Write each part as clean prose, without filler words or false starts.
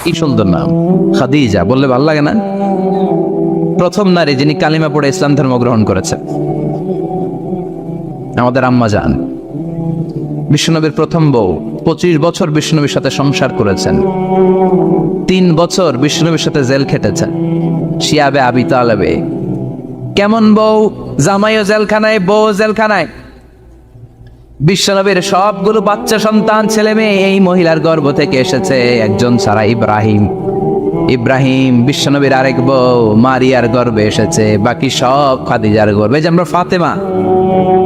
কি সুন্দর নাম, খাদিজা বললে ভালো লাগে না? প্রথম নারী যিনি কালিমা পড়ে ইসলাম ধর্ম গ্রহণ করেছেন আমাদের আম্মা জান। বিশ্বনবীর প্রথম বউ, 25 বছর বিশ্বনবীর সাথে সংসার করেছেন, 3 বছর বিশ্বনবীর সাথে জেল খেটেছেন শিয়াবে আবি তালেবে। কেমন বউ? জামাইও জেলখানায়, বউ জেলখানায়। বিশ্বনবীর সবগুলো বাচ্চা সন্তান ছেলে মেয়ে এই মহিলার গর্ভ থেকে এসেছে, একজন ছাড়া ইব্রাহিম। ইব্রাহিম বিশ্বনবীর আরেক বউ মারিয়ার গর্ভে এসেছে, বাকি সব খাদিজার গর্ভে। যে আমরা ফাতেমা,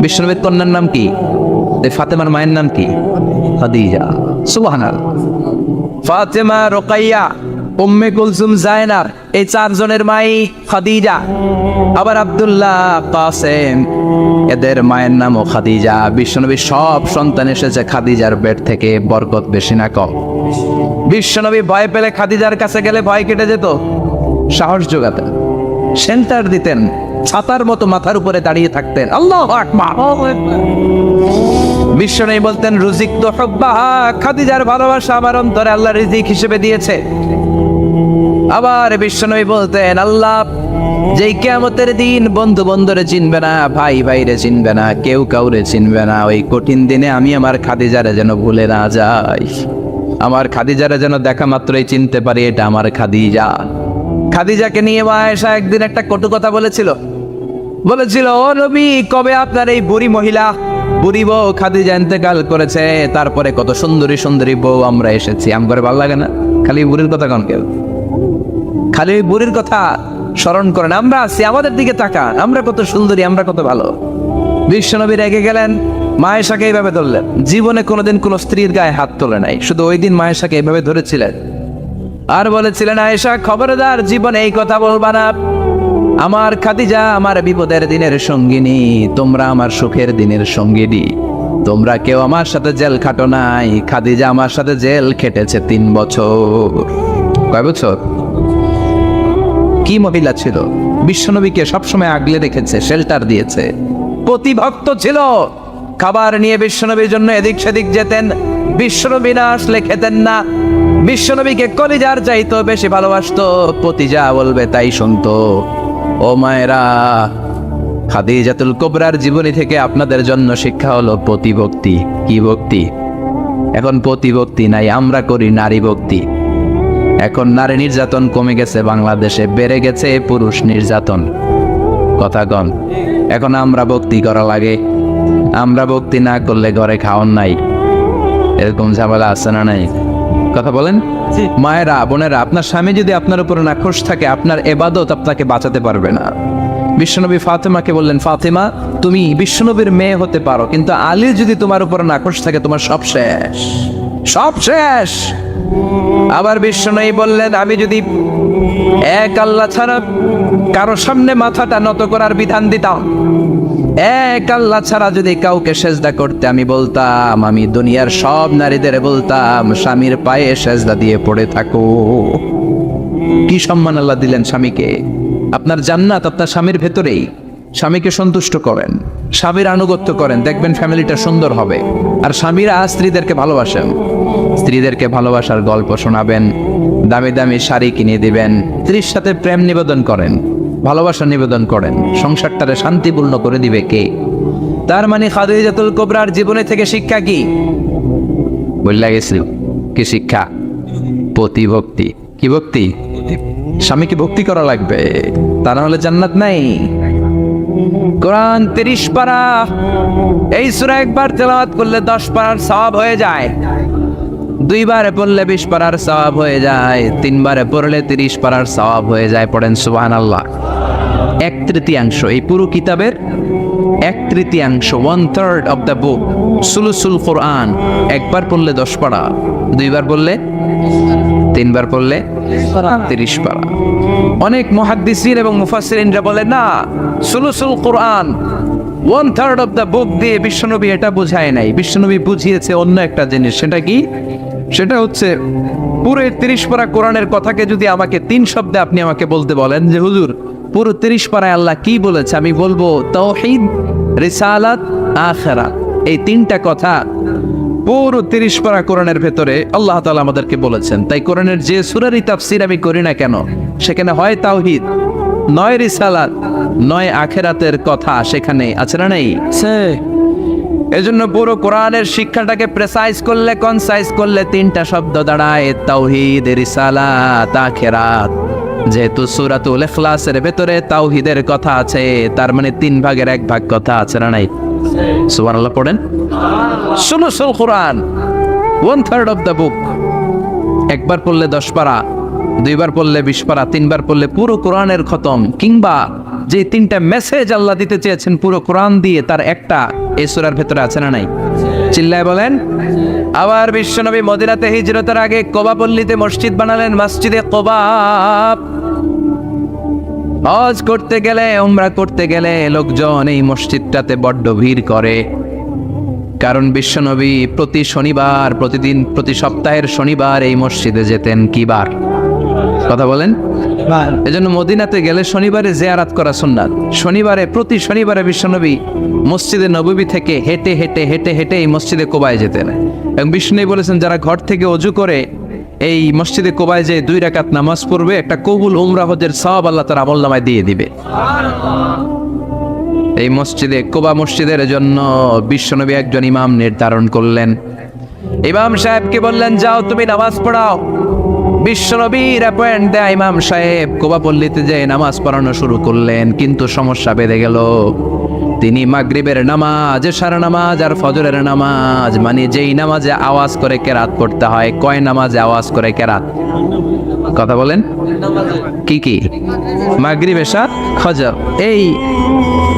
বিশ্বনবীর কন্যার নাম কি? ফাতেমার মায়ের নাম কি? খাদিজা। সুবহানাল্লাহ। ফাতেমা, রোকাইয়া, উম্মে কুলসুম, জায়নাব, এই 4 জনের মাই খাদিজা। আবার আব্দুল্লাহ, কাসেম, এদের মায়ের নামও খাদিজা। বিশ্বনবীর সব সন্তান এসেছে খাদিজার পেট থেকে। বরকত বেশি না কম? বিশ্বনবী ভয় পেলে খাদিজার কাছে গেলে ভয় কেটে যেত, সাহস যোগাতেন, সেন্টার দিতেন, ছাতার মতো মাথার উপরে দাঁড়িয়ে থাকতেন। আল্লাহু আকবার। বিশ্বনবী বলতেন রুজিক তো হুব্বাহা, খাদিজার ভালোবাসা আমার অন্তরে আল্লাহ রিজিক হিসেবে দিয়েছে। আবার বিশ্বনবী বলতেন আল্লাহ যেই কিয়ামতের দিন বন্ধু বন্ধুরে চিনবে না, ভাই ভাইরে চিনবে না, কেউ কাউরে চিনবে না, ওই কঠিন দিনে আমি আমার খাদিজারে যেন ভুলে না যাই, আমার খাদিজারে যেন দেখা মাত্রই চিনতে পারি এটা আমার খাদিজা। খাদিজাকে নিয়ে মা আয়েশা একদিন একটা কটু কথা বলেছিল। ও নবী, কবে আপনার এই বুড়ি মহিলা, বুড়ি বউ খাদিজা ইন্তেকাল করেছে, তারপরে কত সুন্দরী সুন্দরী বউ আমরা এসেছি, আম করে ভালো লাগে না? খালি বুড়ির কথা কন কেউ, খালি ওই বুড়ির কথা স্মরণ করেন। আমরা আছি, আমাদের দিকে তাকান, আমরা কত সুন্দরী, আমরা কত ভালো। বিশ্বনবী রেগে গেলেন, মা আয়েশাকে এইভাবে ধরলেন। জীবনে কোনোদিন কোনো স্ত্রীর গায়ে হাত তোলে নাই, শুধু ওই দিন মা আয়েশাকে এইভাবে ধরেছিলেন আর বলেছিলেন আয়েশা খবরদার জীবনে এই কথা বলবা না, আমার খাদিজা আমার বিপদের দিনের সঙ্গিনী, তোমরা আমার সুখের দিনের সঙ্গিনী, তোমরা কেউ আমার সাথে জেল খাটো নাই, খাদিজা আমার সাথে জেল খেটেছে 3 বছর। কয় বছর? কি মহিলা ছিল! বিশ্বনবীকে সবসময় আগলে রেখেছে, শেল্টার দিয়েছে, প্রতিভক্ত ছিল। খাবার নিয়ে বিশ্বনবীর জন্য এদিক সেদিক যেতেন, বিশ্বনবী না আসলে খেতেন না। বিশ্বনবীকে কলিজার চাইতো বেশি ভালোবাসতো, পতি যা বলবে তাই শুনতো। ও মায়েরা, খাদিজাতুল কুবরার জীবনী থেকে আপনাদের জন্য শিক্ষা হলো প্রতিভক্তি। কি ভক্তি? এখন প্রতিভক্তি নাই, আমরা করি নারী ভক্তি। এখন নারী নির্যাতন কমে গেছে বাংলাদেশে, বেড়ে গেছে পুরুষ নির্যাতন। কথা কন। এখন আমরা ভক্তি করা লাগে, আমরা ভক্তি না করলে ঘরে খাওয়ান নাই, এরকম ঝামেলা আছে না নাই? কথা বলেন। মায়েরা, বোনেরা, আপনার স্বামী যদি আপনার উপরে নাখোশ থাকে, আপনার ইবাদত আপনাকে বাঁচাতে পারবে না। বিশ্বনবী ফাতেমাকে বললেন, ফাতেমা তুমি বিশ্বনবীর মেয়ে হতে পারো, কিন্তু আলী যদি তোমার উপরে নাখোশ থাকে তোমার সব শেষ, সব শেষ। আবার বিশ্বনবী বললেন, আমি যদি এক আল্লাহ ছাড়া কারো সামনে মাথাটা নত করার বিধান দিতাম, এক আল্লাহ ছাড়া যদি কাউকে সেজদা করতে আমি বলতাম, আমি দুনিয়ার সব নারীদের বলতাম স্বামীর পায়ে সেজদা দিয়ে পড়ে থাকো। কি সম্মান আল্লাহ দিলেন স্বামীকে! আপনার জান্নাত আপনার স্বামীর ভেতরেই। স্বামীকে সন্তুষ্ট করেন, স্বামীর আনুগত্য করেন, দেখবেন ফ্যামিলিটা সুন্দর হবে। আর স্বামীরা স্ত্রীদেরকে ভালোবাসেন, স্ত্রীদেরকে ভালোবাসার গল্প শোনাবেন, দামি দামি শাড়ি কিনে দিবেন, স্ত্রীর সাথে প্রেম নিবেদন করেন, ভালোবাসা নিবেদন করেন, সংসারটারে শান্তিপূর্ণ করে দিবে কে? তার মানে খাদিজাতুল কুবরার জীবনে থেকে শিক্ষা কি? বললা গেছিল কি শিক্ষা? প্রতিভক্তি। কি ভক্তি? স্বামীকে ভক্তি করা লাগবে, তা না হলে জান্নাত নাই। কোরআন 30 পারা, এই সূরা একবার তেলাওয়াত করলে 10 পারার সওয়াব হয়ে যায়, 2 বারে পড়লে 20 পারার সওয়াব হয়ে যায়, 3 বারে পড়লে 30 পারার সওয়াব হয়ে যায়। পড়েন সুবহানাল্লাহ। 1/3 এই পুরো কিতাবের 1/3, 1/3 অফ দ্য বুক, সুলুসুল কোরআন, একবার পড়লে 10 পারা, 2 বার পড়লে, 3 বার পড়লে 30 পারা। অনেক মুহাদ্দিসিন এবং মুফাসসিরিনরা বলে না, সুলুসুল কোরআন 1/3 অফ দ্য বুক দিয়ে বিশ্বনবী এটা বুঝায় নাই, বিশ্বনবী বুঝিয়েছে অন্য একটা জিনিস। সেটা কি? সেটা হচ্ছে পুরো 30 পারা কোরআনের কথাকে যদি আমাকে 3 শব্দে আপনি আমাকে বলতে বলেন যে হুজুর পুরো 30 পারায় আল্লাহ কি বলেছে, আমি বলবো তাওহীদ, রিসালাত, আখিরাত। এই 3টা কথা পুরো 30 পারা কোরআনের ভেতরে আল্লাহ তাআলা আমাদেরকে বলেছেন। তাই কোরআনের যে সূরারই তাফসীর আমি করি না কেন, সেখানে হয় তাওহীদ, নয় রিসালাত, নয় আখিরাতের কথা সেখানে আছে না নাই? এজন্য পুরো কোরআনের শিক্ষাটাকে প্রেসাইজ করলে, কনসাইজ করলে 3টা শব্দ দাঁড়ায়, তাওহীদ, রিসালাত, আখিরাত। যেহেতু সূরাতুল ইখলাসের ভেতরে তাওহীদের কথা আছে, তার মানে 3 ভাগের 1 ভাগ কথা আছে না নাই? সুবহানাল্লাহ পড়েন। সুলুসুল কোরআন, 1/3 অফ দ্য বুক। একবার পড়লে 10 পারা, 2বার পড়লে 20 পারা, 3বার পড়লে পুরো কোরআনের খতম। কিংবা যে 3টা মেসেজ আল্লাহ দিতে চেয়েছেন পুরো কোরআন দিয়ে, তার একটা এই সূরার ভেতরে আছে না নাই? চিল্লায় বলেন। আবার বিশ্বনবী মদিনাতে হিজরতের আগে কোবা পল্লীতে মসজিদ বানালেন, মসজিদে কোবা। হজ করতে গেলে, উমরা করতে গেলে লোকজন এই মসজিদটাতে বড্ড ভিড় করে। কারণ বিশ্বনবী প্রতি শনিবার, প্রতি সপ্তাহের শনিবার এই মসজিদে যেতেন। কি বার? কথা বলেন। এজন্য মদিনাতে গেলে শনিবারে জিয়ারাত করা সুন্নাত। প্রতি শনিবারে বিশ্বনবী মসজিদে নববী থেকে হেঁটে হেঁটে হেঁটে হেঁটে এই মসজিদে কোবায় যেতেন। এবং বিষ্ণু বলেছেন, যারা ঘর থেকে ওযু করে এই মসজিদে কোবায় যে 2 রাকাত নামাজ পড়বে, একটা কবুল উমরা হজের সওয়াব আল্লাহ তার আমলনামায় দিয়ে দিবে। এই মসজিদে কোবা মসজিদের জন্য বিশ্বনবী একজন ইমাম নির্ধারণ করলেন। ইমাম সাহেবকে বললেন, যাও তুমি নামাজ পড়াও। বিশ্বনবীর অ্যাপয়েন্ট দেয়া ইমাম সাহেব কোবা পল্লীতে যে নামাজ পড়ানো শুরু করলেন। কিন্তু সমস্যা বেড়ে গেল। তিনি মাগরিবের নামাজ, এশার নামাজ আর ফজরের নামাজ, মানে যেই নামাজে আওয়াজ করে কেরাত পড়তে হয়, কয় নামাজে আওয়াজ করে কেরাত? কথা বলেন। কি কি? মাগরিব, এশা, ফজর। এই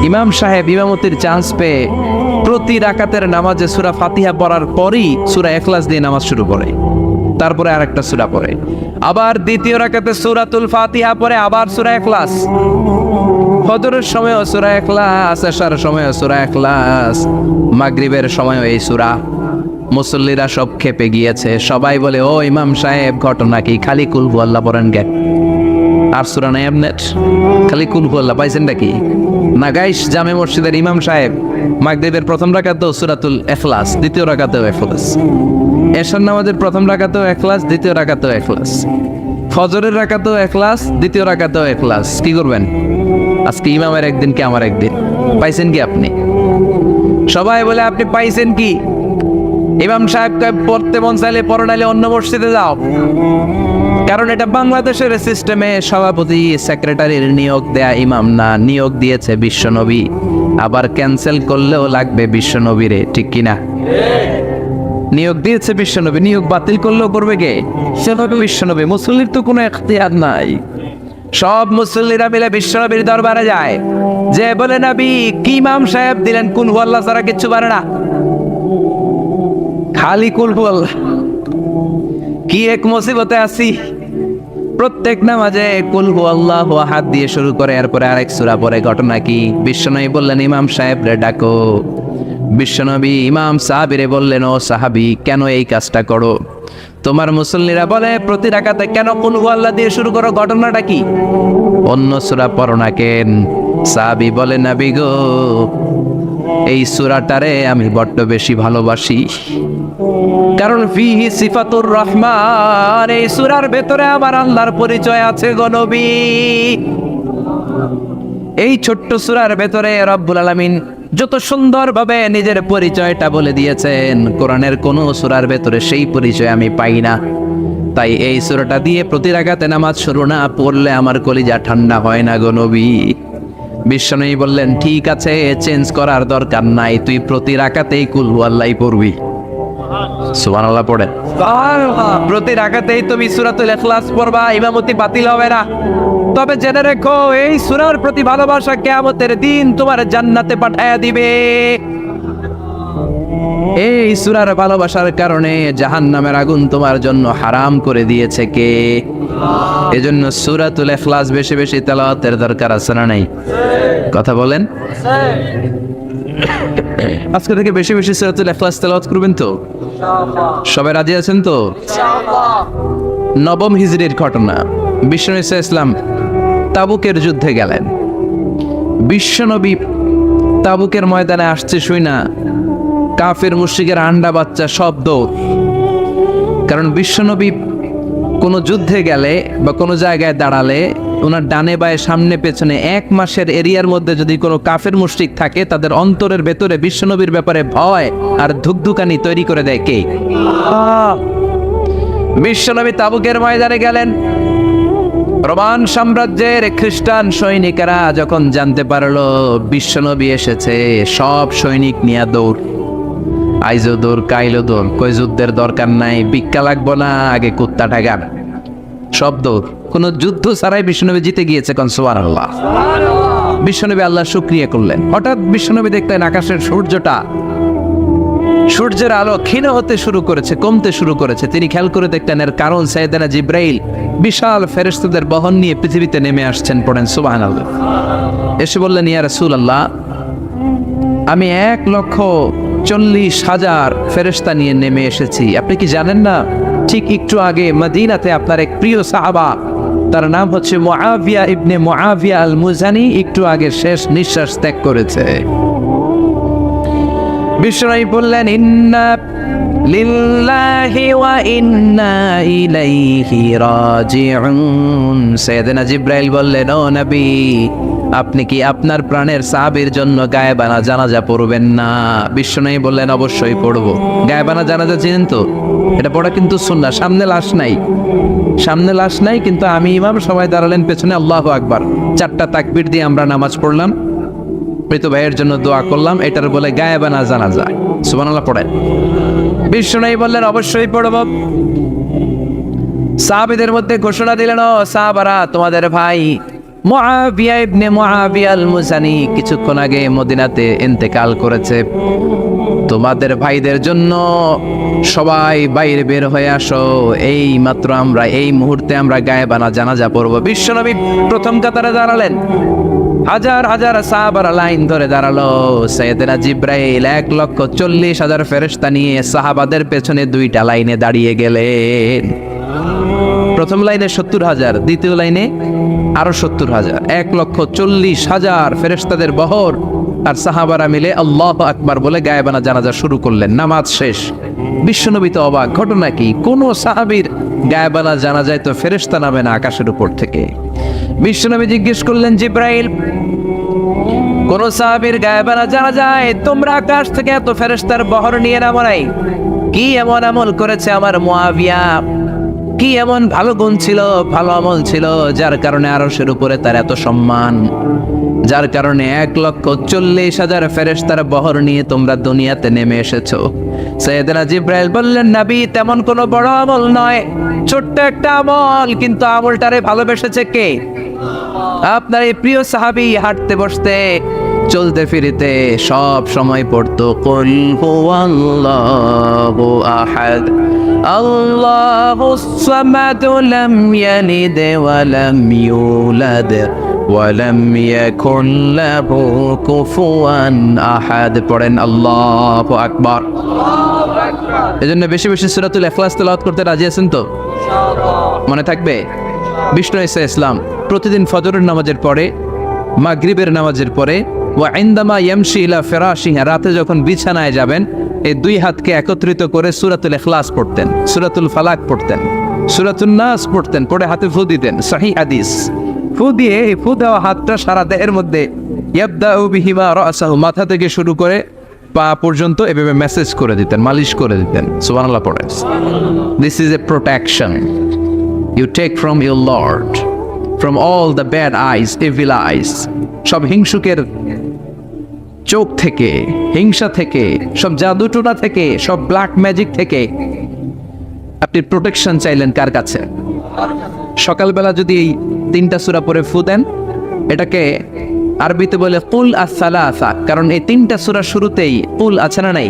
ইমাম সাহেব ইমামতির চান্স পেয়ে প্রতি রাকাতের নামাজে সূরা ফাতিহা পড়ার পরই সূরা ইখলাস দিয়ে নামাজ শুরু করে, তারপরে আরেকটা সূরা পড়ে। আবার দ্বিতীয় রাকাতে সূরাতুল ফাতিহা পড়ে, আবার সূরা ইখলাস। ফজরের সময়ও সূরা ইখলাস, এশার সময়ও সূরা ইখলাস, মাগরিবের সময়ও এই সূরা। মুসল্লিরা সব খেপে গিয়েছে। সবাই বলে, ও ইমাম সাহেব, ঘটনা কি? খালি কুল হুয়াল্লাহ পড়েন কে? আর সূরা নাই আপনার? খালি কুল হুয়াল্লাহ পাইছেন নাকি? না গাইস, জামে মসজিদের ইমাম সাহেব মাগরিবের প্রথম রাকাতেও সূরাতুল ইখলাস, দ্বিতীয় রাকাতেও ইখলাস। এশার নামাজের প্রথম রাকাতেও ইখলাস, দ্বিতীয় রাকাতেও ইখলাস। ফজরের রাকাতেও ইখলাস, দ্বিতীয় রাকাতেও ইখলাস। কি করবেন? আজকে ইমামের একদিন কি আমার একদিন। পাইছেন কি আপনি? সবাই বলে, আপনি পাইছেন কি? ইমাম সাহেবকে পড়তে মন চাইলে পড়ো, নাইলে অন্য মসজিদে যাও। কারণ এটা বাংলাদেশের সিস্টেমে সভাপতি সেক্রেটারির নিয়োগ দেয়া ইমাম না, নিয়োগ দিয়েছে বিশ্বনবী। আবার ক্যান্সেল করলেও লাগবে বিশ্বনবীরে, ঠিক কিনা? নিয়োগ দিয়েছে বিশ্বনবী, নিয়োগ বাতিল করলেও করবে কে? সেভাবে বিশ্বনবী। মুসল্লির তো কোনো এখতিয়ার নাই। সব মুসল্লিরা মিলে বিশ্বনবীর দরবারে যায়, যে বলে, নবী কি ইমাম সাহেব দিলেন কুল হুয়াল্লাহ ছাড়া কিচ্ছু পারে না, খালি কুল হুয়াল্লাহ। কি এক মুসিবতে আছি। প্রত্যেক নামাজে কুল হুয়াল্লাহু আহাদ দিয়ে শুরু করে, এরপরে আরেক সূরা পড়ে। ঘটনা কি? বিশ্বনবী বললেন, ইমাম সাহেব রে ডাকো। বিশ্বনবী ইমাম সাহাবীরে বললেন, ও সাহাবী, কেন এই কাজটা করো? তোমার মুসল্লিরা বলে প্রতি রাকাতে কেন কুল হুয়াল্লাহ দিয়ে শুরু করো, ঘটনাটা কি? অন্য সূরা পড়ো না কেন? সাহাবী বলে, নবী গো, এই সূরাটারে আমি বড্ড বেশি ভালোবাসি। কারণ ফিহি সিফাতুর রহমান, এই সূরার ভেতরে আমার আল্লাহর পরিচয় আছে গো নবী। এই ছোট্ট সূরার ভেতরে রব্বুল আলামিন যত সুন্দরভাবে নিজের পরিচয়টা বলে দিয়েছেন, কোরআনের কোন সূরার ভেতরে সেই পরিচয় আমি পাই না। তাই এই সূরাটা দিয়ে প্রতি রাকাতে নামাজ শুরু না পড়লে আমার কলিজা ঠান্ডা হয় না গো নবী। বিশ্বনবী বললেন, ঠিক আছে, চেঞ্জ করার দরকার নাই, তুই প্রতি রাকাতেই কুল হুয়াল্লাহ পড়বি। সুবহানাল্লাহ পড়েন। প্রতি রাকাতেই তুমি সূরাতুল ইখলাস পড়বা, ইমামতি বাতিল হবে না। তবে জেনে রেখো, এই সূরার প্রতি ভালোবাসা কিয়ামতের দিন তোমার জান্নাতে পাঠায়া দিবে। এই সূরার ভালোবাসার কারণে জাহান্নামের আগুন তোমার জন্য হারাম করে দিয়েছে কে? এজন্য সূরাতুল ইখলাস বেশি বেশি তেলাওয়াতের দরকার আছে না নাই? কথা বলেন। আজকে থেকে বেশি বেশি সূরাতুল ইখলাস তেলাওয়াত করবেন তো? সবাই রাজি আছেন তো? নবম হিজরির ঘটনা। বিশ্বনবী সাল্লাল্লাহু আলাইহি ওয়াসাল্লাম তাবুকের যুদ্ধে গেলেন। বিশ্বনবী তাবুকের ময়দানে আসছে শুই না কাফের মুশরিকের আন্ডা বাচ্চা সব দৌড়। কারণ বিশ্বনবী কোনো যুদ্ধে গেলে বা কোনো জায়গায় দাঁড়ালে ওনার ডানে বায়ে সামনে পেছনে 1 মাসের এরিয়ার মধ্যে যদি কোনো কাফের মুশরিক থাকে, তাদের অন্তরের ভেতরে বিশ্বনবীর ব্যাপারে ভয় আর ধুকধুকানি তৈরি করে দেয় কে? বিশ্বনবী তাবুকের ময়দানে গেলেন। রোমান সাম্রাজ্যের খ্রিস্টান সৈনিকেরা যখন জানতে পারলো বিশ্বনবী এসেছে, সব সৈনিক নিয়ে দৌড়। আইজো দৌড়, কাইলো দৌড়, কই যুদ্ধের দরকার নাই, ভিক্ষা লাগবো না, আগে কুত্তা ঠাগান, সব দৌড়। কোন যুদ্ধ ছাড়াই বিশ্বনবী জিতে গিয়েছে। কোন সুবহানাল্লাহ। বিশ্বনবী আল্লাহ শুকরিয়া করলেন। হঠাৎ বিশ্বনবী দেখলেন আকাশের সূর্যের আলো ক্ষীণ হতে শুরু করেছে, কমতে শুরু করেছে। তিনি খেয়াল করে দেখলেন এর কারণ সাইয়েদনা জিব্রাইল বিশাল ফেরেশতাদের বহন নিয়ে পৃথিবীতে নেমে আসছেন। পড়েন সুবহানাল্লাহ। এসে বললেন, ইয়া রাসূলুল্লাহ, আমি 1,40,000 ফেরেশতা নিয়ে নেমে এসেছি। আপনি কি জানেন না, ঠিক একটু আগে মদিনাতে আপনার এক প্রিয় সাহাবা, তার নাম হচ্ছে মুআবিয়া ইবনে মুআবিয়া আল মুজানি, একটু আগে শেষ নিঃশ্বাস ত্যাগ করেছে। বিশ্বনবী বললেন, ইন্না লিল্লাহি ওয়া ইন্না ইলাইহি রাজিউন। সাইয়েদনা জিব্রাইল বললেন, ও নবী, আপনি কি আপনার প্রাণের সাহাবীর জন্য গায়েবানা জানাজা পড়বেন না? বিশ্বনবী বললেন, অবশ্যই পড়ব। গায়েবানা জানাজা চিনেন তো? এটা পড়া কিন্তু সুন্নাহ। সামনে লাশ নাই, কিন্তু আমি ইমাম, সবাই দাঁড়ালেন পেছনে, আল্লাহু আকবার, 4টা তাকবীর দিয়ে আমরা নামাজ পড়লাম, মৃত ভাইয়ের জন্য দোয়া করলাম, এটার বলে গায়েবানা জানাজা। সুবহানাল্লাহ পড়েন। বিশ্বনবী বললেন, অবশ্যই পড়ব। সাহাবীদের মধ্যে ঘোষণা দিলেন, ও সাহাবারা, তোমাদের ভাই মুআবিয়া ইবনে মুআবিয়া আল মুজানি কিছুক্ষণ আগে মদিনাতে ইন্তেকাল করেছে। তোমাদের ভাইদের জন্য সবাই বাইরে বের হয়ে আসো, এই মাত্র আমরা এই মুহূর্তে আমরা গায়েবানা জানাজা পড়ব। বিশ্বনবী প্রথম কাতারে দাঁড়ালেন, হাজার হাজার সাহাবারা লাইন ধরে দাঁড়ালো। সাইয়েদনা জিব্রাইল 1,40,000 ফেরেশতা নিয়ে সাহাবাদের পেছনে 2টা লাইনে দাঁড়িয়ে গেলেন। প্রথম লাইনে 70,000, দ্বিতীয় লাইনে আরো 70,000, 1,40,000 ফেরেশতাদের বহর। আর সাহাবারা মিলে আল্লাহু আকবার বলে গায়েবানা জানাজা শুরু করলেন। নামাজ শেষ। বিশ্বনবী তো অবাক, ঘটনা কি? কোন সাহাবীর গায়েবানা জানাজায় তো ফেরেশতা নামে না আকাশের উপর থেকে। বিশ্বনবী জিজ্ঞেস করলেন, জিব্রাইল, কোন সাহাবীর গায়েবানা জানাজায় তোমরা আকাশ থেকে এত ফেরেশতার বহর নিয়ে নামো নাই? কি এমন আমল করেছে আমার মুআবিয়া? কি এমন ভালো গুণ ছিল, ভালো আমল ছিল, যার কারণে আরশের উপরে তার এত সম্মান, যার কারণে 1,40,000 ফেরেশতার বহর নিয়ে তোমরা দুনিয়াতে নেমে এসেছো? সাইয়েদনা জিব্রাইল বললেন, নবী, তেমন কোনো বড় আমল নয়, ছোট্ট একটা আমল, কিন্তু আমলটারে ভালোবেসেছে কে? আপনার এই প্রিয় সাহাবী হাঁটতে বসতে চলতে ফিরিতে সব সময় পড়তো, কুল হুয়াল্লাহু আহাদ আল্লাহুস সামাদ লাম ইয়ালিদ ওয়া লাম ইউলাদ ওয়া লাম ইয়াকুল লাহু কুফুয়ান আহাদ। পড়েন আল্লাহু আকবার। এজন্য বেশি বেশি সূরাতুল ইখলাস তেলাওয়াত করতে রাজি আছেন তো? মনে থাকবে? বিষ্ণু ঈসা ইসলাম প্রতিদিন ফজরের নামাজের পরে, মাগরিবের নামাজের পরে, ওয়া ইনদামা ইয়ামশি ইলা ফিরাশিহি, রাতে যখন বিছানায় যাবেন, এই 2 হাতকে একত্রিত করে সূরাতুল ইখলাস পড়তেন, সূরাতুল ফালাক পড়তেন, সূরাতুন নাস পড়তেন, পড়ে হাতে ফু দিতেন। সহিহ হাদিস। ফু দিয়ে এই ফু দেওয়া হাতটা সারা দেহের মধ্যে ইয়াবদাউ বিহিমা রাসাহু, মাথা থেকে শুরু করে পা পর্যন্ত এভাবে মেসেজ করে দিতেন, মালিশ করে দিতেন। সুবহানাল্লাহ পড়েন। This is a protection you take from your Lord from all the bad eyes, evil eyes, সব হিংসুকের চোখ থেকে, হিংসা থেকে, সব জাদুটোনা থেকে, সব ব্ল্যাক ম্যাজিক থেকে আপনি প্রোটেকশন চাইলেন কার কাছে? সকালবেলা যদি এই 3টা সূরা পড়ে ফু দেন, এটাকে আরবিতে বলে কুল আস-সালাসা, কারণ এই 3টা সূরা শুরুতেই কুল আছে না নাই?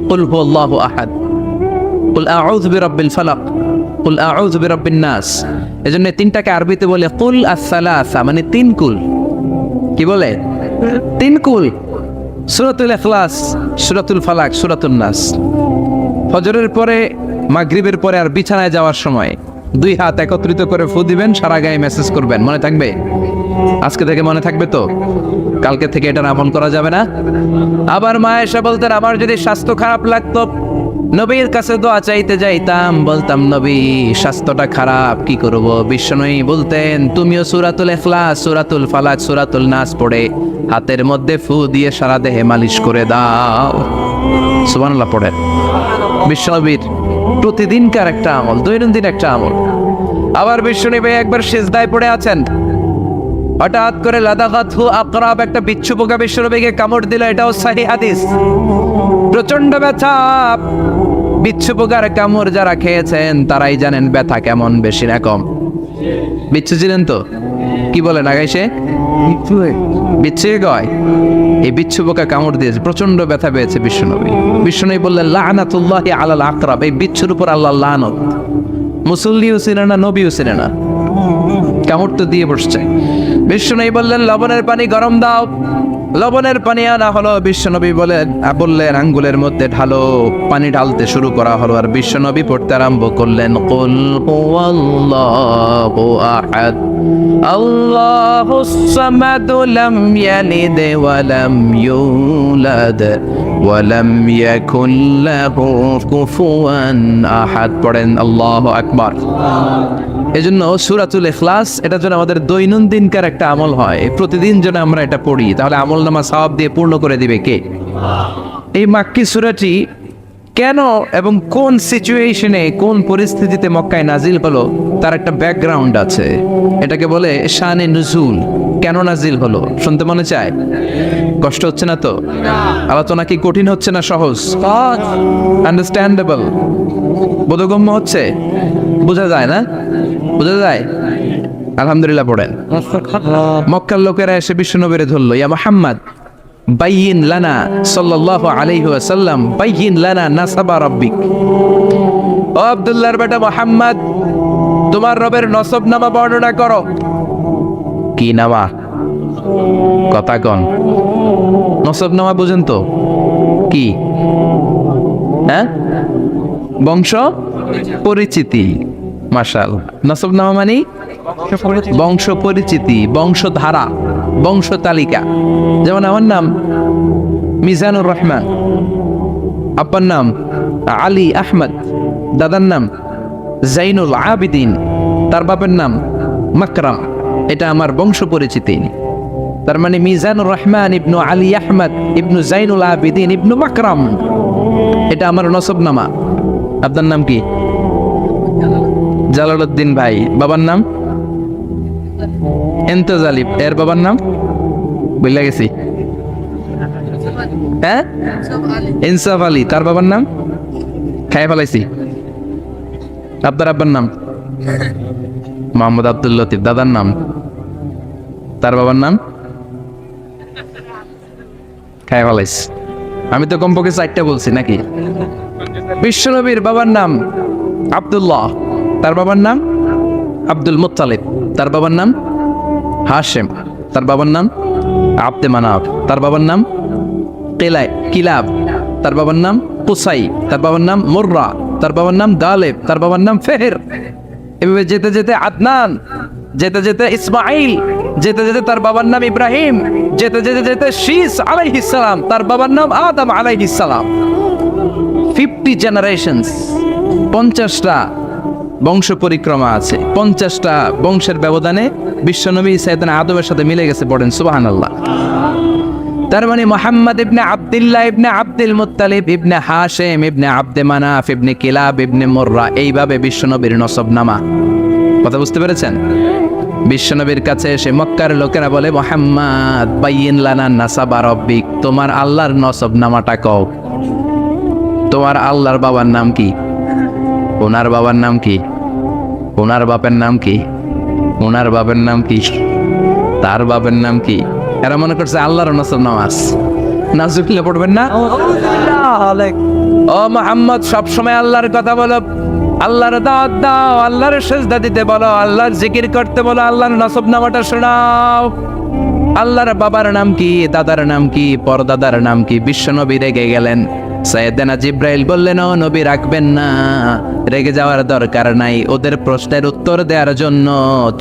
কুল হুয়াল্লাহু আহাদ, কুল আউযু বিরাব্বিল ফালাক, কুল আউযু বিরাব্বিন নাস। এজন্য 3টাকে আরবিতে বলে কুল আস-সালাসা, মানে 3 কুল। কি বলে? 3 কুল। সূরাতুল ইখলাস, সূরাতুল ফালাক, সূরাতুন নাস। ফজরের পরে, মাগরিবের পরে আর বিছানায় যাওয়ার সময় 2 হাত একত্রিত করে ফু দিবেন, সারা গায়ে মেসেজ করবেন। মনে থাকবে? আজকে থেকে মনে থাকবে তো? কালকে থেকে এটা আমল করা যাবে না? আবার মা এসে বলতেন, আমার যদি স্বাস্থ্য খারাপ লাগতো নবীর কাছে দোয়া চাইতে যাইতাম, বলতাম নবী স্বাস্থ্যটা খারাপ, কি করব? বিশ্বনবী বলতেন, তুমিও সূরাতুল ইখলাস, সূরাতুল ফালাক, সূরাতুল নাস পড়ে হাতের মধ্যে ফু দিয়ে সারা দেহে মালিশ করে দাও। সুবহানাল্লাহ পড়েন। বিশ্বনবীর প্রতিদিনকার একটা আমল, দৈনন্দিন একটা আমল। আবার বিশ্বনবী একবার সিজদায় পড়ে আছেন, হঠাৎ করে লাদাগাতহু আকরাব, একটা বিচ্ছু পোকা বিশ্বনবীকে কামড় দিল। এটাও সহিহ হাদিস। প্রচন্ড ব্যথা। বিচ্ছু পোকার কামড় যারা খেয়েছেন তারাই জানেন ব্যথা কেমন, বেশি না কম। বিচ্ছু ছিলেন তো? কি বলেন আগাইছে? বিচ্ছু গয়। এই বিচ্ছু পোকা কামড় দিয়েছে, প্রচন্ড ব্যথা পেয়েছে বিশ্বনবী। বিশ্বনবী বললেন, লাআনাতুল্লাহি আলাল আকরাব, এই বিচ্ছুর উপর আল্লাহর লানত। মুসল্লিও ছিলেন না, নবীও ছিলেন না, কামড় তো দিয়ে বসছে। বিশ্বনবী বললেন, লবণের পানি গরম দাও। লবণের পানি আনা হলো। বিশ্বনবী বললেন আঙ্গুলের মধ্যে ঢালো। পানি ঢালতে শুরু করা হলো, আর বিশ্বনবী পড়তে আরম্ভ করলেন, কুল হুয়াল্লাহু আহাদ আল্লাহুস সামাদ লাম ইয়ালিদ ওয়া লাম ইউলাদ ওয়া লাম ইয়াকুল লাহু কুফুয়ান আহাদ। পড়েন আল্লাহু আকবার। এজন্য সূরাতুল ইখলাস এটার জন্য আমাদের দৈনন্দিনকার একটা আমল হয়, প্রতিদিন যেন আমরা এটা পড়ি, তাহলে আমল নামা সওয়াব দিয়ে পূর্ণ করে দিবে কে? এই মাক্কি সূরাটি কেন এবং কোন সিচুয়েশনে, কোন পরিস্থিতিতে মক্কায় নাজিল হলো তার একটা ব্যাকগ্রাউন্ড আছে। এটাকে বলে শানে নুজুল। কেন নাজিল হলো শুনতে মনে চায়? কষ্ট হচ্ছে না তো? আলোচনা কি কঠিন হচ্ছে না সহজ? আন্ডারস্ট্যান্ডেবল, বোধগম্য হচ্ছে? বোঝা যায় না? বোঝা যায়? আলহামদুলিল্লাহ পড়েন। মক্কার লোকেরা এসে বিশ্বনবীরে ধরলো, ইয়া মুহাম্মদ বাইয়িন লানা সাল্লাল্লাহু আলাইহি ওয়াসাল্লাম বাইয়িন লানা নাসাবা রাব্বিক। ও আব্দুল্লাহর বেটা মুহাম্মদ, তোমার রবের নসব নামা বর্ণনা করো। কি নামা? কথা কন। নসব নামা বুঝেন তো? কি? হ্যাঁ, বংশ পরিচিতি। মাশাআল্লাহ। নসব নামা মানে বংশ পরিচিতি, বংশধারা, বংশ তালিকা। যেমন আমার নাম মিজানুর রহমান, আব্বার নাম আলী আহমদ, দাদার নাম জাইনুল আবিদিন, তার বাবার নাম মাকরাম। এটা আমার বংশ পরিচিতি। তার মানে মিজানুর রহমান ইবনু আলী আহমদ ইবনু জাইনুল আবিদিন ইবনু মাকরাম, এটা আমার নসব নামা। আপনার নাম কি? জালালউদ্দিন ভাই। বাবার নাম ইন্তেজালি। এর বাবার নাম বলে গেছি, হ্যাঁ, ইনসাফ আলী। তার বাবার নাম খাই ফেলাইছি। আপনার আব্বার নাম মোহাম্মদ আব্দুল লতিফ। দাদার নাম, তার বাবার নাম খাই ফেলাইছি। আমি তো কমপক্ষে 4টা বলছি নাকি? বিশ্বনবীর বাবার নাম আব্দুল্লাহ, তার বাবার নাম আব্দুল মুত্তালিব, তার বাবার নাম হাশেম, তার বাবার নাম আব্দে মানাফ, তার বাবার নাম কিলাব, তার বাবার নাম কুসাই, তার বাবার নাম মুররা, তার বাবার নাম গালেব, তার বাবার নাম ফেহের। এভাবে যেতে যেতে আদনান, যেতে যেতে ইসমাইল, যেতে যেতে তার বাবার নাম ইব্রাহিম, যেতে যেতে যেতে শীস আলাইহিস সালাম, তার বাবার নাম আদম আলাইহিস সালাম। 50 জেনারেশনস, 50টা বংশ পরিক্রমা আছে। 50টা বংশের ব্যবধানে বিশ্বনবী সাইয়েদনা আদমের সাথে মিলে গেছে। পড়েন সুবহানাল্লাহ। তার মানে মুহাম্মদ ইবনে আব্দুল্লাহ ইবনে আব্দুল মুত্তালিব ইবনে হাশেম ইবনে আব্দে মানাফ ইবনে কিলাব ইবনে মুররা, এইভাবে বিশ্বনবীর নসব নামা। কথা বুঝতে পেরেছেন? বিশ্বনবীর কাছে এসে মক্কার লোকেরা বলে, মুহাম্মদ বাইয়িন লানা নাসাবা রাব্বিক, তোমার আল্লাহর নসব নামাটা কও। তোমার আল্লাহর বাবার নাম কি? ওনার বাবার নাম কি? ওনার বাপের নাম কি? ওনার বাপের নাম কি? তার বাপের নাম কি? এরা মনে করছে আল্লাহর নসব নামাজ। নাজুকিলে পড়বেন না? ও মুহাম্মদ, সবসময় আল্লাহর কথা বলো, আল্লাহর দাওয়াত দাও, আল্লাহর সিজদা দিতে বলো, আল্লাহর জিকির করতে বলো, আল্লাহর নসব নামাটা শোনাও। আল্লাহর বাবার নাম কি? দাদার নাম কি? পরদাদার নাম কি? বিশ্বনবী রেগে গেলেন। সাইয়েদনা জিব্রাইল বললেন, ও নবী রাখবেন না, রেগে যাওয়ার দরকার নাই। ওদের প্রশ্নের উত্তর দেওয়ার জন্য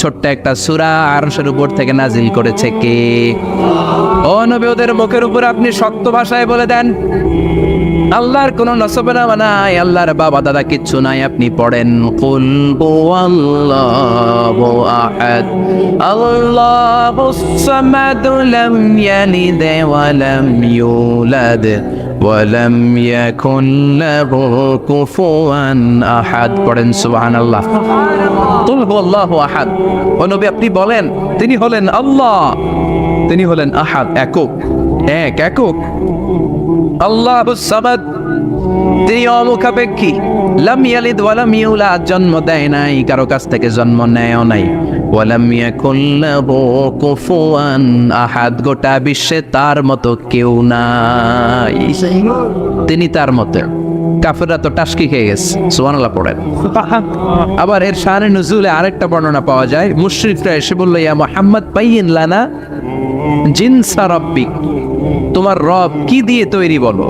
ছোট্ট একটা সূরা আরশের উপর থেকে নাজিল করেছে কে? ও নবী, ওদের মুখের উপর আপনি শক্ত ভাষায় বলে দেন, আল্লাহর কোনো নসবনামা নাই, আল্লাহর বাবা দাদা কিচ্ছু নাই। আপনি পড়েন, কুল হুয়াল্লাহু আহাদ, আল্লাহুস সামাদ, লাম ইয়ালিদ ওয়া লাম ইউলাদ ওয়া লাম ইয়াকুন লাহু কুফুয়ান আহাদ। পড়েন সুবহানাল্লাহ। কুল হুয়াল্লাহু আহাদ। ও নবী, আপনি বলেন, তিনি হলেন আল্লাহ, তিনি হলেন আহাদ, একক, একক। আল্লাহুস সামাদ, তিনি অমুখাপেক্ষী। লাম ইয়ালিদ ওয়া লাম ইউলাদ, জন্ম দেয় নাই, কারো কাছ থেকে জন্ম নেয়ও নাই। ওয়া লাম ইয়াকুল লাহু কুফুয়ান আহাদ, গোটা বিশ্বে তার মতো কেউ নাই, তিনি তার মতো। কাফেররা তো টাসকি খেয়ে গেছে, সুবহানাল্লাহ পড়েন। আবার এর শানে নুজুলে আরেকটা বর্ণনা পাওয়া যায়, মুশরিকরা এসে বলল, ইয়া মুহাম্মদ বাইয়িন লানা জিনসা রাব্বিক, তোমার রব কি দিয়ে তৈরি বলো।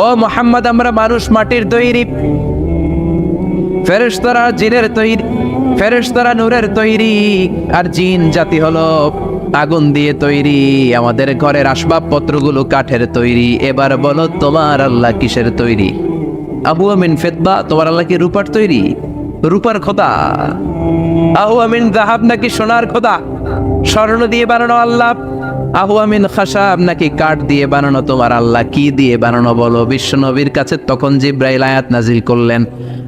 ও মুহাম্মদ, আমরা মানুষ মাটির তৈরি, ফেরেশতারা জিনের তৈরি, ফেরেশতারা নূরের তৈরি, আর জিন জাতি হলো আগুন দিয়ে তৈরি। আমাদের ঘরের আসবাবপত্রগুলো কাঠের তৈরি। এবার বলো, তোমার আল্লাহ কিসের তৈরি? আবু আমিন ফিদ্দা, তোমার আল্লাহ কি রূপার তৈরি? রূপার খোদা? আহু আমিন যাহাব, নাকি সোনার খোদা? স্বর্ণ দিয়ে বানানো আল্লাহ? আহু আমিন খাশাব, নাকি কাঠ দিয়ে বানানো তোমার আল্লাহ? কি দিয়ে বানানো বলো? বিশ্ব নবীর কাছে তখন জিব্রাইল আয়াত নাজিল করলেন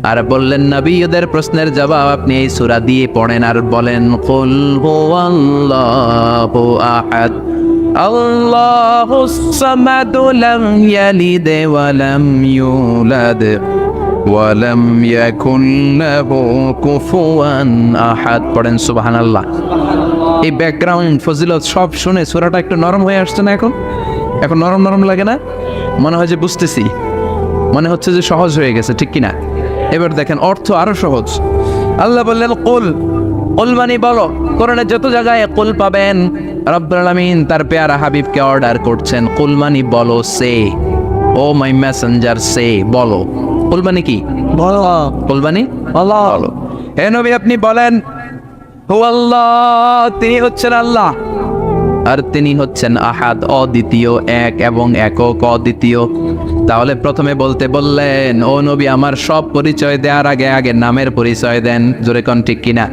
আর বললেন, নবী, ওদের প্রশ্নের জবাব আপনি এই সূরা দিয়ে পড়েন আর বলেন, কুল হুয়াল্লাহু আহাদ, আল্লাহুস সামাদ, লাম ইয়ালিদ ওয়া লাম ইউলাদ ওয়া লাম ইয়াকুন লাহু কুফুয়ান আহাদ। পড়েন সুবহানাল্লাহ। এই ব্যাকগ্রাউন্ড ফজিলত সব শুনে সূরাটা একটু নরম হয়ে আসছে না? এখন নরম নরম লাগে না? মনে হয় যে বুঝতেছি, মনে হচ্ছে যে সহজ হয়ে গেছে, ঠিক কিনা? এবার দেখেন অর্থ আরো সহজ। আল্লাহ বললেন কুল, কুল মানে বলো। কোরআনে যত জায়গায় কুল পাবেন, রব্বুল আলামিন তার পেয়ারা হাবিবকে অর্ডার করছেন, কুল মানে বলো, সে, ও মাই মেসেঞ্জার, সে, বলো। কুল মানে কি? বলো। কুল মানে বলো। হে নবী, আপনি বলেন, হুয়াল্লাহ, তিনি হচ্ছেন আল্লাহ, আর তিনি হচ্ছেন আহাদ, অদ্বিতীয়, এক এবং একক, অদ্বিতীয়। তাহলে প্রথমে বলতে বললেন, ও নবী, আমার সব পরিচয় দেওয়ার আগে আগে নামের পরিচয় দেন। জোরে কোন, ঠিক কিনা?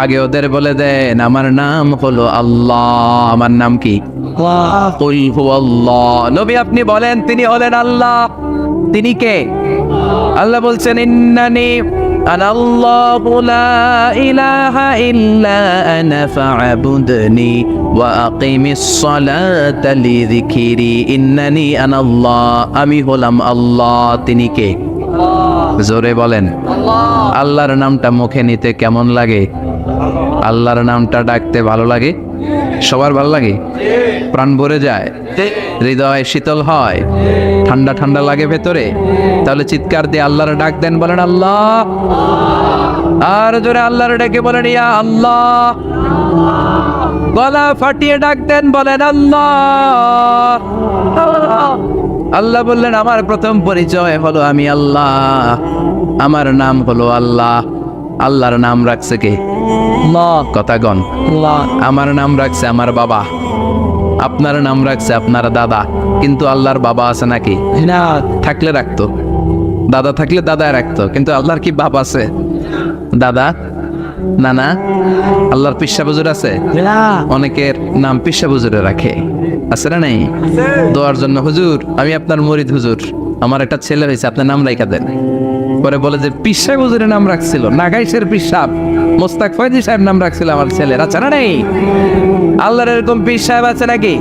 আগে ওদের বলে দেন, আমার নাম হলো আল্লাহ। আমার নাম কি? কুল হুয়াল্লাহ। নবী, আপনি বলেন, তিনি হলেন আল্লাহ। তিনি কে? আল্লাহ বলছেন, ইন্নানি আনাল্লাহু লা ইলাহা ইল্লা আনা ফা'বুদনি ওয়া আকিমিস সালাতা লিযিকরি। ইন্নানি আনাল্লাহ, আমি হলাম আল্লাহ। তিনি কে? জোরে বলেন। আল্লাহর নামটা মুখে নিতে কেমন লাগে? আল্লাহর নামটা ডাকতে ভালো লাগে? সবার ভালো লাগে? প্রাণ ভরে যায়, হৃদয় শীতল হয়, ঠান্ডা ঠান্ডা লাগে ভেতরে। তাহলে চিৎকার দিয়ে আল্লাহর ডাক দেন, বলেন আল্লাহ। আর জোরে আল্লাহর ডাকে বলেন, ইয়া আল্লাহ। গলা ফাটিয়ে ডাক দেন, বলেন আল্লাহ। আল্লাহ বললেন, আমার প্রথম পরিচয় হলো আমি আল্লাহ, আমার নাম হলো আল্লাহ। আল্লাহর নাম রাখছে কে? কথা গণ। আমার নাম রাখছে আমার বাবা, আপনার নাম রাখছে আপনার দাদা। কিন্তু আল্লাহর বাবা আছে নাকি? না। থাকলে রাখতো, দাদা থাকলে দাদা রাখতো। কিন্তু আল্লাহর কি বাপ আছে? দাদা, নানা? আল্লাহর পিসা বুজুর আছে? অনেকের নাম পিসা বুজুরে রাখে, আছে না? নেই? দোয়ার জন্য, হুজুর আমি আপনার মুরিদ, হুজুর আমার একটা ছেলে হয়েছে, আপনার নাম রাখা দেন। পরে বলে যে পিসা বুজুরের নাম রাখছিল, নাগাইশের পিসাব মোস্তাক ফয়জি সাহেব নাম রাখছিল আমার ছেলের, আছে না? নেই? আল্লাহর এরকম পীর সাহেব আছে নাকি?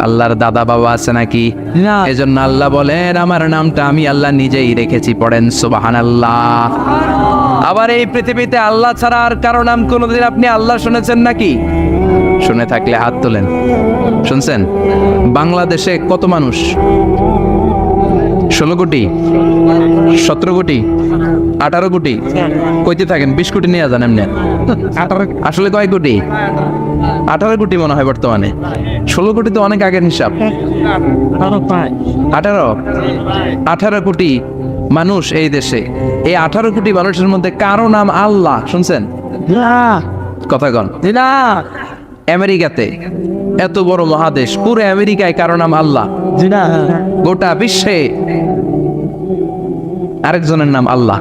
আল্লাহর দাদা বাবা আছে নাকি? না। এজন্য আল্লাহ বলেন, আমার নামটা আমি আল্লাহ নিজেই রেখেছি। পড়েন সুবহানাল্লাহ। আবার এই পৃথিবীতে আল্লাহ ছাড়া আর কারো নাম কোনোদিন আপনি আল্লাহ শুনেছেন নাকি? শুনে থাকলে হাত তোলেন। শুনছেন? বাংলাদেশে কত মানুষ? 16 কোটি, 17 কোটি, 18 কোটি? কইতে থাকেন, 20 কোটি নিয়ে যান এমনি। আসলে কয় কোটি? 18 কোটি মনে হয় বর্তমানে। 16 কোটি তো অনেক আগের হিসাব। 18 কোটি মানুষ এই দেশে। এই 18 কোটি মানুষের মধ্যে কারো নাম আল্লাহ শুনছেন? কথা কন। আমেরিকাতে, এত বড় মহাদেশ, পুরো আমেরিকায় কারো নাম আল্লাহ? গোটা বিশ্বে আরেকজনের নাম আল্লাহ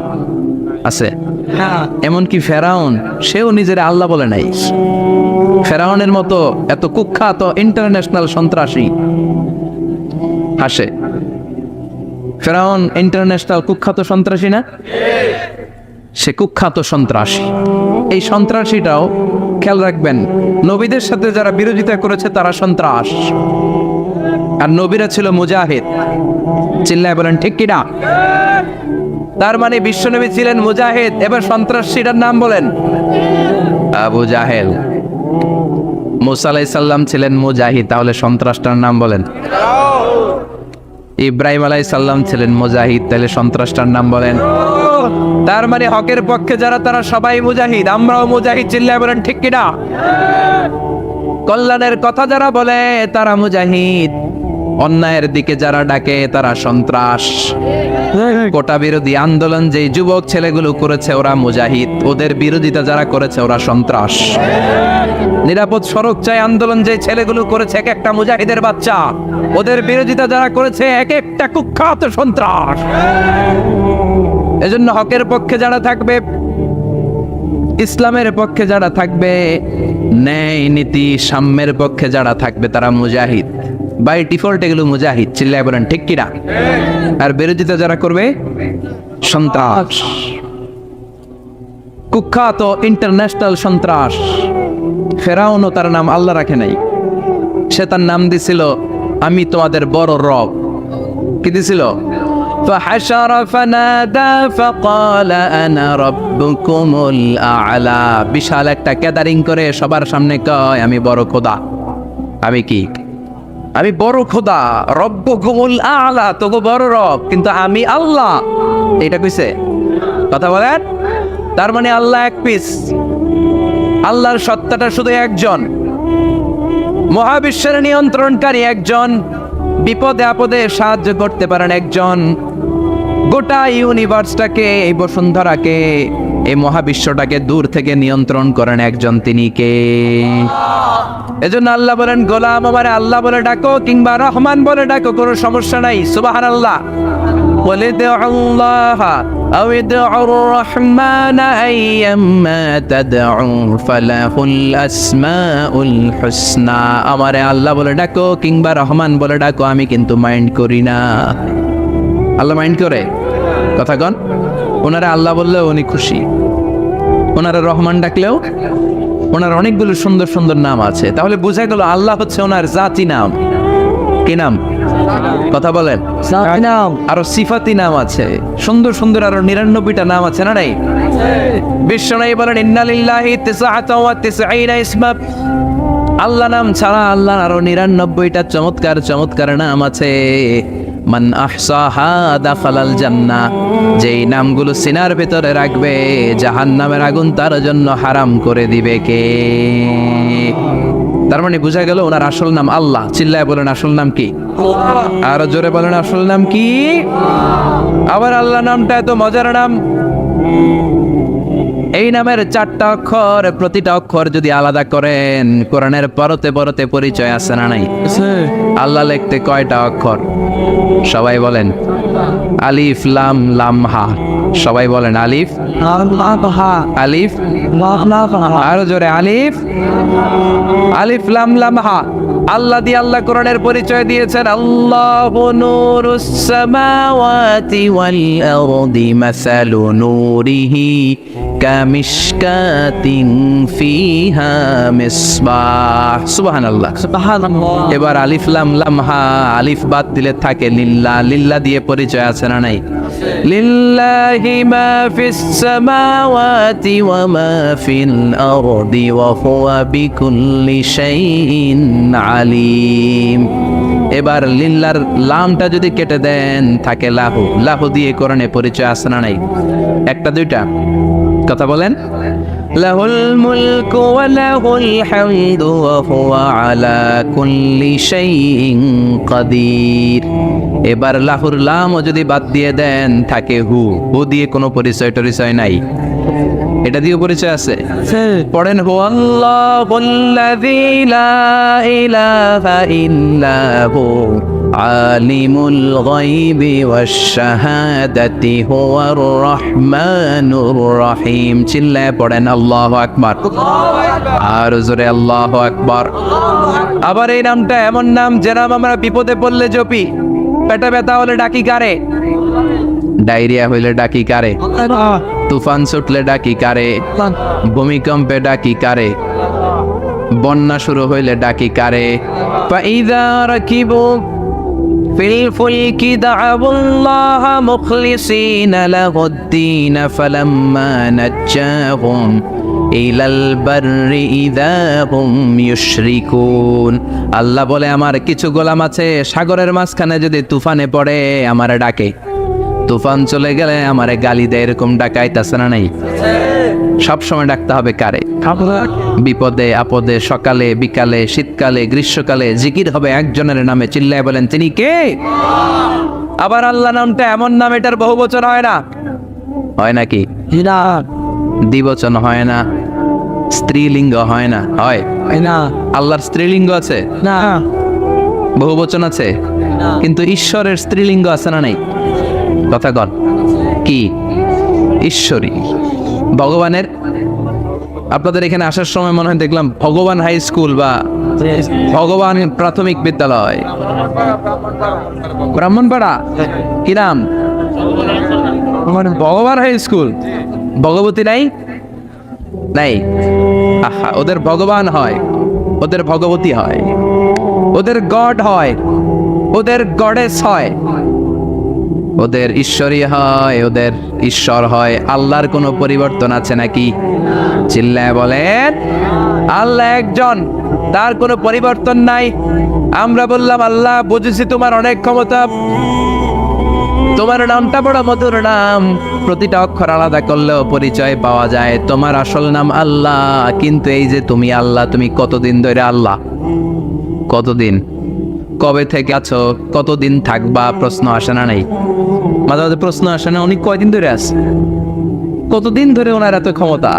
আছে? এমনকি ফেরাউন, সেও নিজের আল্লাহ বলে নাই। ফেরাউনের মতো এত কুখ্যাত ইন্টারন্যাশনাল সন্ত্রাসী আসে। ফেরাউন ইন্টারন্যাশনাল কুখ্যাত সন্ত্রাসী না? সে কুখ্যাত সন্ত্রাসী। এই সন্ত্রাসীটাও খেয়াল রাখবেন, নবীদের সাথে যারা বিরোধিতা করেছে তারা সন্ত্রাস, আর নবীরা ছিল মুজাহিদ। চিল্লায় বলেন ঠিক কিনা? তার মানে বিশ্বনবী ছিলেন মুজাহিদ। এবার সন্ত্রাসীটার নাম বলেন, আবু জাহেল। মুসা আলাইহিস সালাম ছিলেন মুজাহিদ, তাহলে সন্ত্রাসটার নাম বলেন। ইব্রাহিম আলাইহিস সালাম ছিলেন মুজাহিদ, তাহলে সন্ত্রাসটার নাম বলেন। তার মানে হকের পক্ষে যারা তারা সবাই মুজাহিদ, আমরাও মুজাহিদ। চিল্লায় বলেন ঠিক কিনা? কল্যাণের কথা যারা বলে তারা মুজাহিদ, অন্যায়ের দিকে যারা ডাকে তারা সন্ত্রাস। কোটা বিরোধী আন্দোলন যে যুবক ছেলেগুলো করেছে ওরা মুজাহিদ, ওদের বিরোধিতা যারা করেছে ওরা সন্ত্রাস। নিরাপদ সড়ক চাই আন্দোলন যে ছেলেগুলো করেছে এক একটা মুজাহিদের বাচ্চা, ওদের বিরোধিতা যারা করেছে এক একটা কুখ্যাত সন্ত্রাস। এজন্য হকের পক্ষে যারা থাকবে, ইসলামের পক্ষে যারা থাকবে, ন্যায় নীতি সাম্যের পক্ষে যারা থাকবে তারা মুজাহিদ। বাই ডিফল্ট এগুলো মুজাহিদ। চিল্লায় বলেন ঠিক কিনা? আর বিরোধিতা যারা করবে সন্ত্রাস, কুখ্যাত ইন্টারন্যাশনাল সন্ত্রাস। ফেরাউনও তার নাম আল্লাহ রাখে নাই, সে তার নাম দিছিল আমি তোমাদের বড় রব। কি দিছিল? فحشر فنادى فقال انا ربكم الاعلى। বিশাল একটা গ্যাদারিং করে সবার সামনে কয় আমি বড় খোদা। আমি কি? আমি বড় খোদা, রব্বুকুমুল আ'লা, তোগো বড় রব, কিন্তু আমি আল্লাহ। এটা কইছে? কথা বলেন। তার মানে আল্লাহ এক পিস, আল্লাহর সত্তাটা শুধু একজন, মহাবিশ্বের নিয়ন্ত্রণকারী একজন, বিপদে আপদে সাহায্য করতে পারেন একজন, গোটা ইউনিভার্সটাকে, এই বসুন্ধরাকে, এই মহাবিশ্বটাকে দূর থেকে নিয়ন্ত্রণ করেন একজন, তিনি কে? এজন্য আল্লাহ বলেন গোলাম আমারে আল্লাহ বলে ডাকো কিংবা রহমান বলে ডাকো, কোনো সমস্যা নাই। সুবহানাল্লাহ। বলে দেও আল্লাহ আও ইদউর রহমান আইয়াম্মা তাদউ ফালাহুল আসমাউল হুসনা। আমারে আল্লাহ বলে ডাকো কিংবা রহমান বলে ডাকো, আমি কিন্তু মাইন্ড করি না। আল্লাহ মাইন্ড করে? কথা কন। ওনারা আল্লাহ বললেও উনি খুশি, ওনারা রহমান ডাকলেও। ওনার অনেকগুলো সুন্দর সুন্দর নাম আছে, তাহলে বোঝা গেল আল্লাহ হচ্ছে ওনার জাতি নাম। কি নাম? কথা বলেন। আরো সিফাতি নাম আছে, সুন্দর সুন্দর আরো 99টা নাম আছে না নাই? বিশ্বনবী বলেন ইন্নালিল্লাহি 99 ইসমা। আল্লাহ নাম ছাড়া আল্লাহর আরো 99টা চমৎকার চমৎকার নাম আছে। মান আহসাহা দাখালাল জান্নাহ। যেই নামগুলো সিনার ভিতরে রাখবে জাহান্নামের আগুন তার জন্য হারাম করে দিবে কে? তার মানে বোঝা গেল ওনার আসল নাম আল্লাহ। চিল্লায় বলেন আসল নাম কি? আরো জোরে বলেন আসল নাম কি? আবার আল্লাহ নামটা এত মজার নাম, এই নামের 4টা অক্ষর, প্রতিটা অক্ষর যদি আলাদা করেন কোরআনের পরতে পরতে পরিচয় আছে না নাই? আল্লাহ লিখতে কয়টা অক্ষর? সবাই বলেন। আলিফ লাম লাম হা। সবাই বলেন আলিফ আলিফ। আরো জোরে আলিফ আলিফ লাম লাম হা। আল্লাহ দিয়ে আল্লাহ কোরআনের পরিচয় দিয়েছেন আল্লাহু নূরুস সামাওয়াতি ওয়াল আরদি মাসালু নূরিহি কামিশকাতিন ফিহা মিসবাহ। সুবহানাল্লাহ। এবার আলিফ লাম লাম হা, আলিফ বাদ দিলে থাকে লিল্লাহ। লিল্লাহ দিয়ে পরিচয় আছে না নাই? লিল্লাহি মা ফিস সামাওয়াতি ওয়া মা ফিল আরদি ওয়া হুয়া বিকুল্লি শাইইন আলিম। এবার লিল্লার লামটা যদি কেটে দেন থাকে লাহু। লাহু দিয়ে কোরআনে পরিচয় আছে না নাই? একটা দুইটা? কথা বলেন। লাহুল মুলকু ওয়া লাহুল হামদু ওয়া হুয়া আলা কুল্লি শাইইন কাদির। এবার লাহুর লামও যদি বাদ দিয়ে দেন থাকে হু। হু দিয়ে কোনো পরিচয় টরিচয় নাই, এটা দিয়ে পরিচয় আছে। পড়েন হু আল্লাহুল্লাযী লা ইলাহা ইল্লা হু আলিমুল গায়বি ওয়াশ শাহাদাতি হুয়ার রহমানুর রহিম। চিল্লায় পড়েন আল্লাহু আকবার। আর জোরে আল্লাহু আকবার। আবার এই নামটা এমন নাম যে নাম আমরা বিপদে পড়লে জপি। পেটে ব্যথা হলে ডাকি কারে? ডায়রিয়া হইলে ডাকি কারে? তুফান ছুটলে ডাকি কারে? ভূমিকম্পে ডাকি কারে? বন্যা শুরু হইলে ডাকি কারে? ফাইযা রাকিবু ফিল ফুলকি দা'আবুল্লাহ মুখলিসিনা লাহুদ-দীন ফালাম্মা নাজ্জাহুম ইলাল বাররি ইযা হুম ইউশরিকুন। আল্লাহ বলে আমার কিছু গোলাম আছে সাগরের মাঝখানে যদি তুফানে পড়ে আমারে ডাকে, তুফান চলে গেলে আমারে গালি দেয়, এরকম ডাকাইতাছে না নাই? সব সময় ডাকতে হবে কারে? বিপদে আপদে, সকালে বিকালে, শীতকালে গ্রীষ্মকালে জিকির হবে একজনের নামে। চিল্লায় বলেন তিনি কে? আবার আল্লাহ নামটা এমন নাম এটার বহুবচন হয় না, হয় নাকি? দ্বিবচন হয় না, স্ত্রীলিঙ্গ হয় না, হয় না? আল্লাহর স্ত্রীলিঙ্গ আছে না? বহুবচন আছে, কিন্তু ঈশ্বরের স্ত্রীলিঙ্গ আছে না নাই? কথা কন কি? ঈশ্বরী। ভগবানের, আপনাদের এখানে আসার সময় মনে হয় দেখলাম ভগবান হাই স্কুল বা ভগবান প্রাথমিক বিদ্যালয়, ব্রাহ্মণপাড়া। কি নাম? ভগবান হাই স্কুল। ভগবতী নাই? নাই। আহা, ওদের ভগবান হয়, ওদের ভগবতী হয়, ওদের গড হয়, ওদের গডেস হয়, ওদের ঈশ্বরী হয়, ওদের ঈশ্বর হয়। আল্লাহর কোনো পরিবর্তন আছে নাকি? চিল্লায় বলেন আল্লাহ একজন, তার কোনো পরিবর্তন নাই। আমরা বললাম আল্লাহ বুঝেছি তোমার অনেক ক্ষমতা, তোমার নামটা বড় মধুর নাম, প্রতিটা অক্ষর আলাদা করলেও পরিচয় পাওয়া যায়। তোমার আসল নাম আল্লাহ, কিন্তু এই যে তুমি আল্লাহ, তুমি কতদিন ধরে আল্লাহ? কতদিন? কবে থেকে আছো? কতদিন থাকবা? প্রশ্ন আসে না নাই? মাঝে মাঝে প্রশ্ন আসে না উনি কয়দিন ধরে আছে? কতদিন ধরে ওনার এত ক্ষমতা?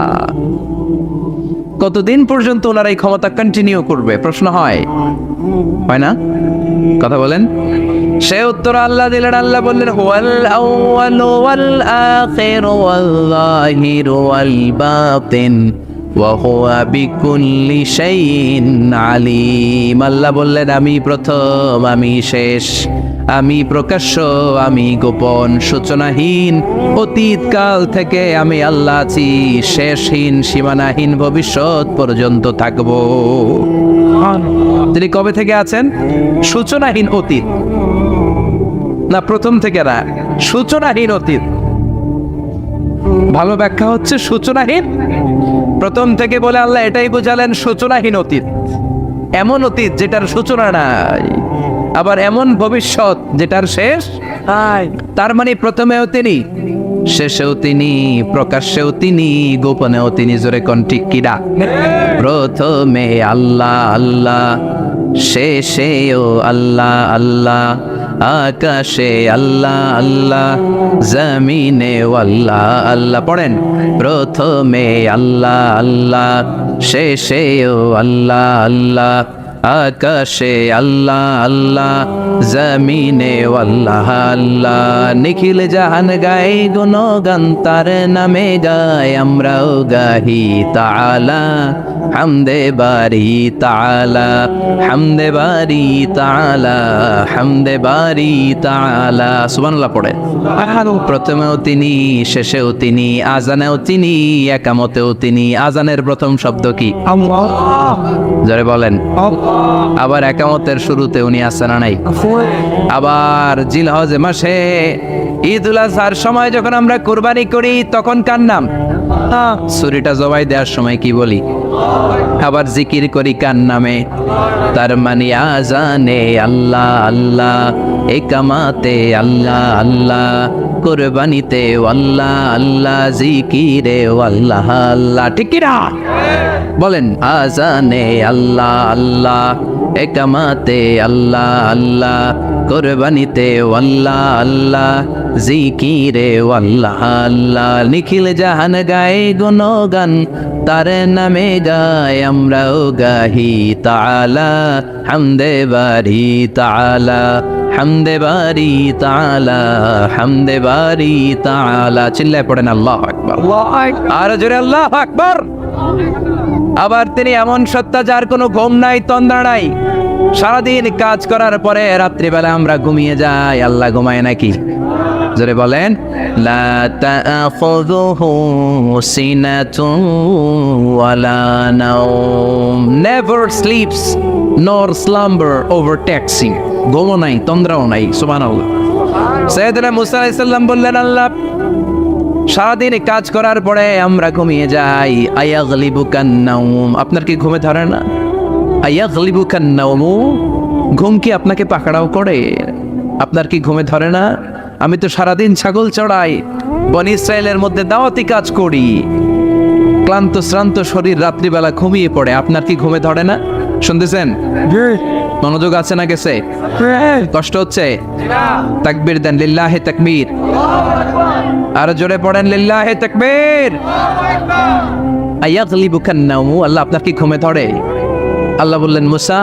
কতদিন পর্যন্ত ওনার এই ক্ষমতা কন্টিনিউ করবে? প্রশ্ন হয়, হয় না? কথা বলেন। সে উত্তর আল্লাহ দিলেন। আল্লাহ বললেন হুয়াল আউয়ালু ওয়াল আখিরু ওয়াল যাহিরু ওয়াল বাতিন ওয়া হুয়া বিকুল্লি শাইইন আলিম। আল্লাহ বললেন আমি প্রথম, আমি শেষ, আমি প্রকাশ্য, আমি গোপন, সূচনাহীন, অতীতকাল থেকে আমি আল্লাহ আছি, শেষহীন সীমানাহীন ভবিষ্যৎ পর্যন্ত থাকব। তিনি কবে থেকে আছেন? সূচনাহীন অতীত না, প্রথম থেকে না, সূচনাহীন অতীত। ভালো ব্যাখ্যা হচ্ছে সূচনাহীন। প্রথম থেকে বলে আল্লাহ এটাই বুঝালেন সূচনাহীন অতীত, এমন অতীত যেটার সূচনা নাই, আবার এমন ভবিষ্যৎ যেটার শেষ নাই। তার মানে প্রথমেও তিনি, শেষেও তিনি, প্রকাশ্যেও তিনি, গোপনেও তিনি। জোরে কোন ঠিক কিনা? প্রথমে আল্লাহ আল্লাহ, শেষেও আল্লাহ আল্লাহ, আকাশে আল্লাহ আল্লাহ, জমিনে আল্লাহ আল্লাহ। পড়েন প্রথমে আল্লাহ আল্লাহ, শেষেও আল্লাহ আল্লাহ, আকাশে আল্লাহ আল্লাহ, জমিনে আল্লাহ আল্লাহ। নিখিল জাহান গাই গুণগান তার নামে গায়, আমরাও গাহি তাআলা হামদে বারি তাআলা, হামদে বারি তাআলা, হামদে বারি তাআলা। সুবহানাল্লাহ পড়ে। প্রথমেও তিনি, শেষেও তিনি, আজানেও তিনি, একামতেও তিনি। আজানের প্রথম শব্দ কি? আল্লাহ। জোরে বলেন। আবার একামতের শুরুতে উনি আছেন না নাই? আবার জিলহজ মাসে ঈদুল আজহার সময় যখন আমরা কুরবানি করি তখন কার নাম? ছুরিটা জবাই দেওয়ার সময় কি বলি? আবার জিকির করি কার নামে? তার মানে আজানে আল্লাহ আল্লাহ, একামাতে আল্লাহ আল্লাহ, কুরবানিতে আল্লাহ আল্লাহ, জিকিরে আল্লাহ আল্লাহ, ঠিক কি না? বলেন আজানে আল্লাহ আল্লাহ, একামাতে আল্লাহ আল্লাহ, কুরবানিতে আল্লাহ আল্লাহ, জিকিরে আল্লাহ আল্লাহ। নিখিল জাহান গায়ে গুণগান, তার নামে গায় আমরাও গাহি তাআলা, হামদে বারি তাআলা, হামদে বারি তাআলা, হামদে বারি তাআলা। চিল্লায় পড়েন আল্লাহু আকবার, আর জোরে আল্লাহু আকবার। আবার তিনি এমন সত্তা যার কোনো ঘুম নাই, তন্দ্রা নাই। সারাদিন কাজ করার পরে রাত্রিবেলা আমরা ঘুমিয়ে যাই, আল্লাহ ঘুমায় নাকি? জোরে বলেন, লা তাআখুযুহু সিনাতুন ওয়ালা নাওম, নেভার স্লিপস নর স্লাম্বার ওভারটেকস হিম। ঘুমও নাই, তন্দ্রাও নাই। সুবহানাল্লাহ। সাইয়েদনা মুসা আলাইহিস সালাম বললেন, আল্লাহ সারাদিন কাজ করার পরে আমরা ঘুমিয়ে যাই, আয়াগলিবুকান নাওম, আপনার কি ঘুমে ধরে না? আয়াগলিবুকান নাওম, ঘুম কি আপনাকে পাকড়াও করে? আপনার কি ঘুমে ধরে না? আমি তো সারাদিন ছাগল চড়াই, বনি ইসরায়েলের মধ্যে দাওয়াতি কাজ করি, ক্লান্ত শ্রান্ত শরীর রাত্রিবেলা ঘুমিয়ে পড়ে, আপনার কি ঘুমে ধরে না? শুনতেছেন? মনোযোগ আছে না গেছে? কষ্ট হচ্ছে? তাকবীর দেন, লিল্লাহি তাকবীর। আর জোরে পড়েন, লিল্লাহি তাকবীর। আয়াগলিবুকান নাওম, আল্লাহ আপনার কি ঘুমে ধরে? আল্লাহ বললেন, মুসা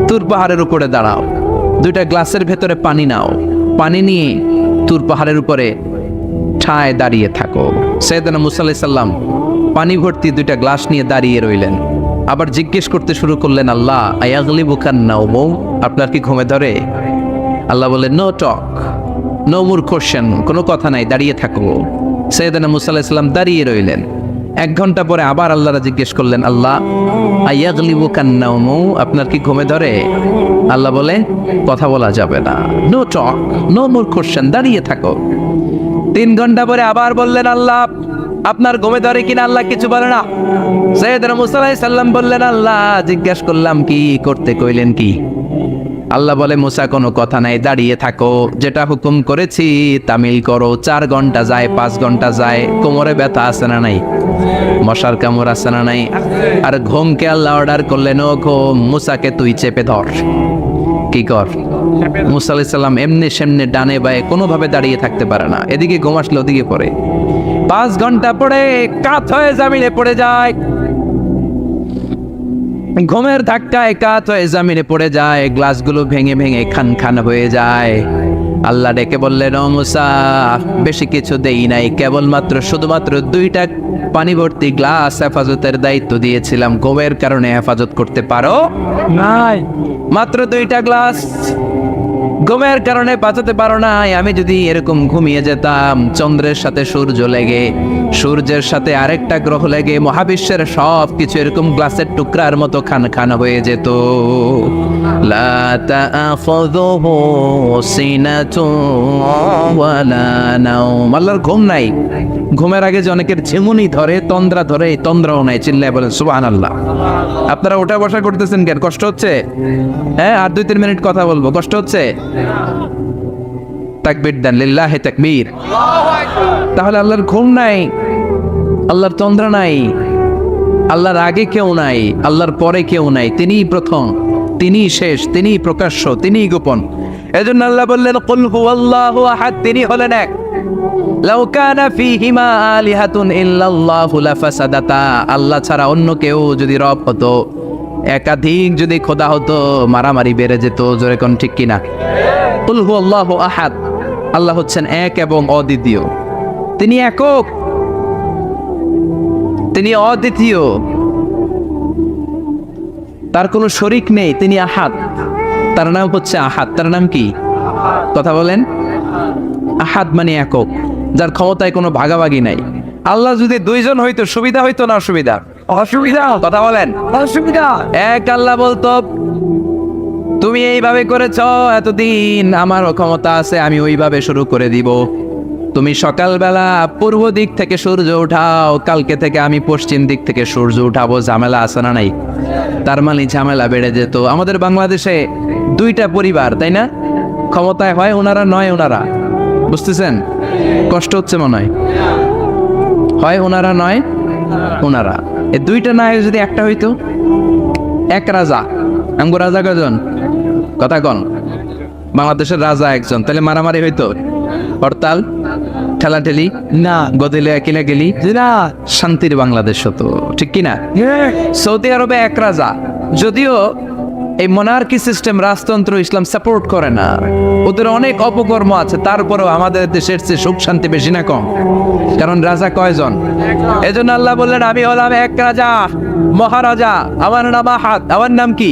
তুর পাহাড়ের উপরে দাঁড়াও, দুইটা গ্লাসের ভেতরে পানি নাও, পানি নিয়ে তুর পাহাড়ের উপরে ঠায় দাঁড়িয়ে থাকো। সাইয়েদনা মুসা আলাইহিস সালাম পানি ভর্তি দুইটা গ্লাস নিয়ে দাঁড়িয়ে রইলেন। আবার জিজ্ঞেস করতে শুরু করলেন, আল্লাহ আয়াগলিবুকান নাওম, আপনার কি ঘুমে ধরে? আল্লাহ বললেন, no talk, no more question, কোনো কথা নাই, দাঁড়িয়ে থাকো। সাইয়েদনা মুসা আলাইহিস সালাম দাঁড়িয়ে রইলেন। 1 ঘন্টা পরে আবার আল্লাহরা জিজ্ঞেস করলেন, আল্লাহ আয়াগলিবুকান নাওম, আপনার কি ঘুমে ধরে? আল্লাহ বলে, কথা বলা যাবে না, no talk, no more question, দাঁড়িয়ে থাকো। 3 ঘন্টা পরে আবার বললেন, আল্লাহ আপনার ঘুমে ধরে কিনা? আল্লাহ কিছু বলে না। সাইয়েদনা মুসা আলাইহিস সালাম বললেন, আল্লাহ জিজ্ঞেস করলাম কি করতে কইলেন কি? আল্লাহ বলে, মুসা কোনো কথা নাই, দাঁড়িয়ে থাকো, যেটা হুকুম করেছি তামিল করো। 4 ঘন্টা যায়, 5 ঘন্টা যায়, কোমরে ব্যথা আছে না নাই? মশার কামড় আছে না নাই? আর ঘুমকে আল্লাহ অর্ডার করলেন, ও ঘুম, মুসাকে তুই চেপে ধর। কি কর? মুসা আলাইহিস সালাম এমনি সেমনি ডানে বায়ে কোনোভাবে দাঁড়িয়ে থাকতে পারে না, এদিকে ঘুম আসলে ওদিকে পড়ে। 5 ঘন্টা পরে কাত হয়ে জমিনে পড়ে যায়, ঘুমের ধাক্কায় কাত হয়ে জমিনে পড়ে যায়, গ্লাসগুলো ভেঙে ভেঙে খান খান হয়ে যায়। আল্লাহ ডেকে বললেন, ও মুসা বেশি কিছু দেই নাই, কেবলমাত্র শুধুমাত্র 2টা পানি ভর্তি গ্লাস হেফাজতের দায়িত্ব দিয়েছিলাম, ঘুমের কারণে হেফাজত করতে পারো নাই। মাত্র 2টা গ্লাস, ঘুমের কারণে বাঁচাতে পারো নাই। আমি যদি এরকম ঘুমিয়ে যেতাম, চন্দ্রের সাথে সূর্য লেগে, সূর্যের সাথে আরেকটা গ্রহ লেগে মহাবিশ্বের সব কিছু এরকম গ্লাসের টুকরার মতো খান খান হয়ে যেত। লা তাআখুযুহু সিনাতুন ওয়ালা নাওম, আল্লাহর ঘুম নাই। ঘুমের আগে যে অনেকের ঝিমুনি ধরে, তন্দ্রা ধরে, এই তন্দ্রাও নাই। চিল্লায় বলেন সুবহানাল্লাহ। আপনারা ওঠা বসা করতেছেন কেন? কষ্ট হচ্ছে? হ্যাঁ, আর 2-3 মিনিট কথা বলবো, কষ্ট হচ্ছে? তাকবীর দেন, লিল্লাহি তাকবীর। তাহলে আল্লাহর ঘুম নাই, আল্লাহর তন্দ্রা নাই, আল্লাহর আগে কেউ নাই, আল্লাহর পরে কেউ নাই। তিনিই প্রথম, তিনিই শেষ, তিনিই প্রকাশ্য, তিনিই গোপন। এজন্য আল্লাহ বললেন, কুল হুয়াল্লাহু আহাদ, তিনি হলেন এক। লাউ কানা ফীহিমা আলিহাতুন ইল্লাল্লাহু লাফাসাদাতা, আল্লাহ ছাড়া অন্য কেউ যদি রব হতো, একাধিক যদি খোদা হতো, মারামারি বেড়ে যেত। জোরে কোন ঠিক কিনা? কুল হুয়াল্লাহু আহাদ, আল্লাহ হচ্ছেন এক এবং অদ্বিতীয়। তিনি একক, তিনি অদ্বিতীয়, তার কোনো শরীক নেই। তিনি আহাদ, তার নাম হচ্ছে আহাদ। তার নাম কি? কথা বলেন। আহাদ মানে একক, যার ক্ষমতায় কোনো ভাগাভাগি নাই। আল্লাহ যদি 2 জন হইতো সুবিধা হইতো না অসুবিধা? অসুবিধা। কথা বলেন। অসুবিধা। এক আল্লাহ বলতো, তুমি এইভাবে করেছ এতদিন, আমারও ক্ষমতা আছে, আমি ওইভাবে শুরু করে দিব। তুমি সকালবেলা পূর্ব দিক থেকে সূর্য উঠাও, কালকে থেকে আমি পশ্চিম দিক থেকে সূর্য উঠাবো। ঝামেলা আছে না নাই? তার মানে ঝামেলা বেড়ে যেত। আমাদের বাংলাদেশে 2টা পরিবার, তাই না? ক্ষমতায় হয় ওনারা, নয় ওনারা। বুঝতেছেন? কষ্ট হচ্ছে মনে হয়। হয় ওনারা নয় ওনারা, এই দুইটা নায়ক যদি একটা হইতো, এক রাজা, আমগো রাজা কজন? কথা কন। বাংলাদেশের রাজা একজন, তাহলে মারামারি হইতো, হরতাল, ঠেলাঠেলি, না গদিলে কিলা গেলি, না শান্তির বাংলাদেশ হতো, ঠিক কিনা? সৌদি আরবে এক রাজা, যদিও এই মোনার্কি সিস্টেম, রাজতন্ত্র ইসলাম সাপোর্ট করে না, ওদের অনেক অপকর্ম আছে, তারপরেও আমাদের দেশের চেয়ে সুখ শান্তি বেশি না কম? কারণ রাজা কয়জন? এজন্য আল্লাহ বললেন আমি হলাম এক রাজা, মহারাজা, আমার নাম আহাদ। আমার নাম কি?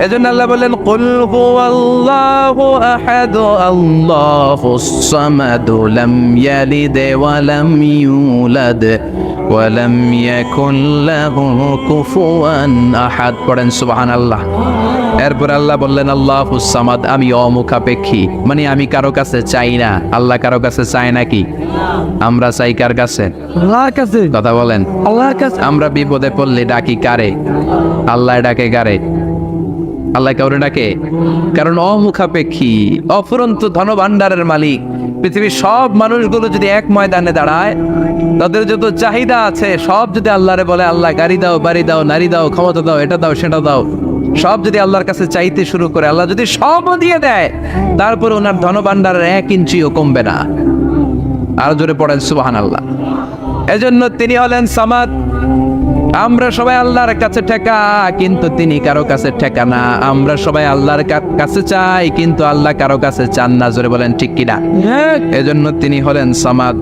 এজন্য আল্লাহ বললেন কুল হুয়াল্লাহু আহাদ আল্লাহুস সামাদ লাম ইয়ালিদ ওয়া লাম ইউলাদ ওয়া লাম ইয়াকুল লাহু কুফুয়ান আহাদ। পড়েন সুবহানাল্লাহ। এরপর আল্লাহ বললেন আল্লাহুস সামাদ, আমি অমুখাপেক্ষী, মানে আমি কারো কাছে চাই না। আল্লাহ কারো কাছে চায় নাকি? আমরা চাই কার কাছে? আল্লাহর কাছে। কথা বলেন, আল্লাহর কাছে। আমরা বিপদে পড়লে ডাকি কারে? আল্লাহ ডাকে কারে? আল্লাহ কাউরে ডাকে? কারণ অমুখাপেক্ষী, অফুরন্ত ধনভাণ্ডারের মালিক। পৃথিবীর সব মানুষগুলো যদি এক ময়দানে দাঁড়ায়, তাদের যত চাহিদা আছে সব যদি আল্লাহরে বলে, আল্লাহ গাড়ি দাও, বাড়ি দাও, নারী দাও, ক্ষমতা দাও, এটা দাও, সেটা দাও, সব যদি আল্লাহর কাছে চাইতে শুরু করে, আল্লাহ যদি সব দিয়ে দেয়, তারপর ওনার ধনভাণ্ডারের 1 ইঞ্চিও কমবে না। আরো জোরে পড়েন সুবহানাল্লাহ। এজন্য তিনি হলেন সামাদ। আমরা সবাই আল্লাহর কাছে ঠেকা, কিন্তু তিনি কারো কাছে ঠেকা না। আমরা সবাই আল্লাহর কাছে চাই, কিন্তু আল্লাহ কারো কাছে চান না। জোরে বলেন ঠিক কিনা? এজন্য তিনি হলেন সামাদ।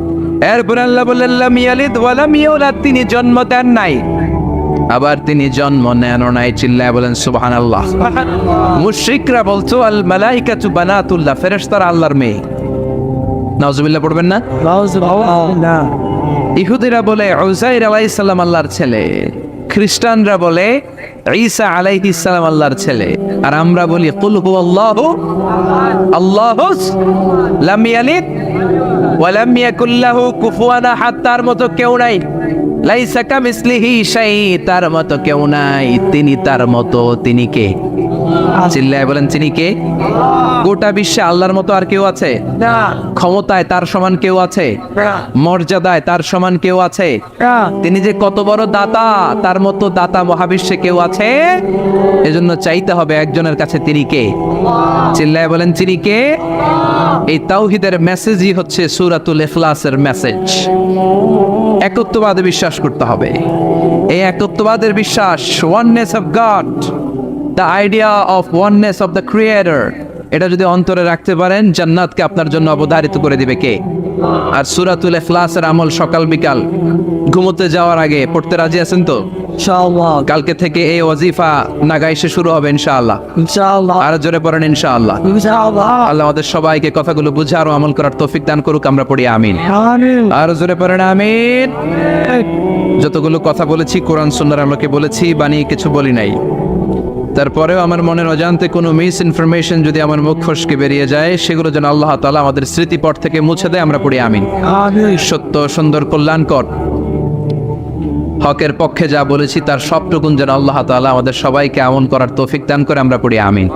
এরপর আল্লাহ বললেন লাম ইয়ালিদ ওয়া লাম ইউলাদ, তিনি জন্ম দেন নাই, আবার তিনি জন্ম নেন নাই। চিল্লায় বলেন সুবহানাল্লাহ। মুশরিকরা বলতো আল মালাইকাতু বানাতুল্লাহ, ফেরেশতারা আল্লাহর মেয়ে। নাউজুবিল্লাহ পড়বেন না? নাউজুবিল্লাহ। ইহুদিরা বলে উযাইর আলাইহিস সালাম আল্লাহর ছেলে, খ্রিস্টানরা বলে ঈসা আলাইহিস সালাম আল্লাহর ছেলে, আর আমরা বলি কুল হুয়াল্লাহু আল্লাহুস লাম ইয়ালিদ ওয়া লাম ইয়াকুল লাহু কুফুয়ান আহাদ। তার মতো কেউ নাই, লাইসা কামিসলিহি শাই, তার মতো কেউ নাই। তিনি তার মতো, তিনি কে? চিল্লায় বলেন তিনি কে? গোটা বিশ্বে আল্লাহর মতো আর কেউ আছে? না। ক্ষমতায় তার সমান কেউ আছে? না। মর্যাদায় তার সমান কেউ আছে? না। তিনি যে কত বড় দাতা, তার মতো দাতা মহাবিশ্বে কেউ আছে? এজন্য চাইতে হবে একজনের কাছে, তিনি কে? চিল্লায় বলেন তিনি কে? এই তাওহীদের মেসেজই হচ্ছে সূরাতুল ইখলাসের মেসেজ। একত্ববাদে বিশ্বাস করতে হবে। এই একত্ববাদের বিশ্বাস, oneness of god, the idea of oneness of the creator, এটা যদি অন্তরে রাখতে পারেন, জান্নাতকে আপনার জন্য অবধারিত করে দিবে কে? আর সূরাতুল ইখলাসের আমল সকাল বিকাল ঘুমোতে যাওয়ার আগে পড়তে রাজি আছেন তো? ইনশাআল্লাহ। কালকে থেকে এই ওয়াজিফা নাগাইশে শুরু হবে ইনশাআল্লাহ। ইনশাআল্লাহ। আর জোরে পড়েন ইনশাআল্লাহ। ইনশাআল্লাহ। আল্লাহ আমাদের সবাইকে কথাগুলো বুঝার ও আমল করার তৌফিক দান করুক। আমরা পড়ি আমিন। আমিন। আর জোরে পড়েন আমিন। যতগুলো কথা বলেছি কোরআন সুন্নাহর আলোকে বলেছি, বানিয়ে কিছু বলি নাই। তারপরেও আমার মনের অজান্তে কোনো মিস ইনফরমেশন যদি আমার মুখ ফসকে বেরিয়ে যায়, সেগুলো যেন আল্লাহ তাআলা আমাদের স্মৃতিপট থেকে মুছে দেয়। আমরা পড়ি আমিন। সত্য, সুন্দর, কল্যাণকর, হকের পক্ষে যা বলেছি তার সবটুকুন যেন আল্লাহ তাআলা আমাদের সবাইকে আমল করার তৌফিক দান করে। আমরা পড়ি আমিন।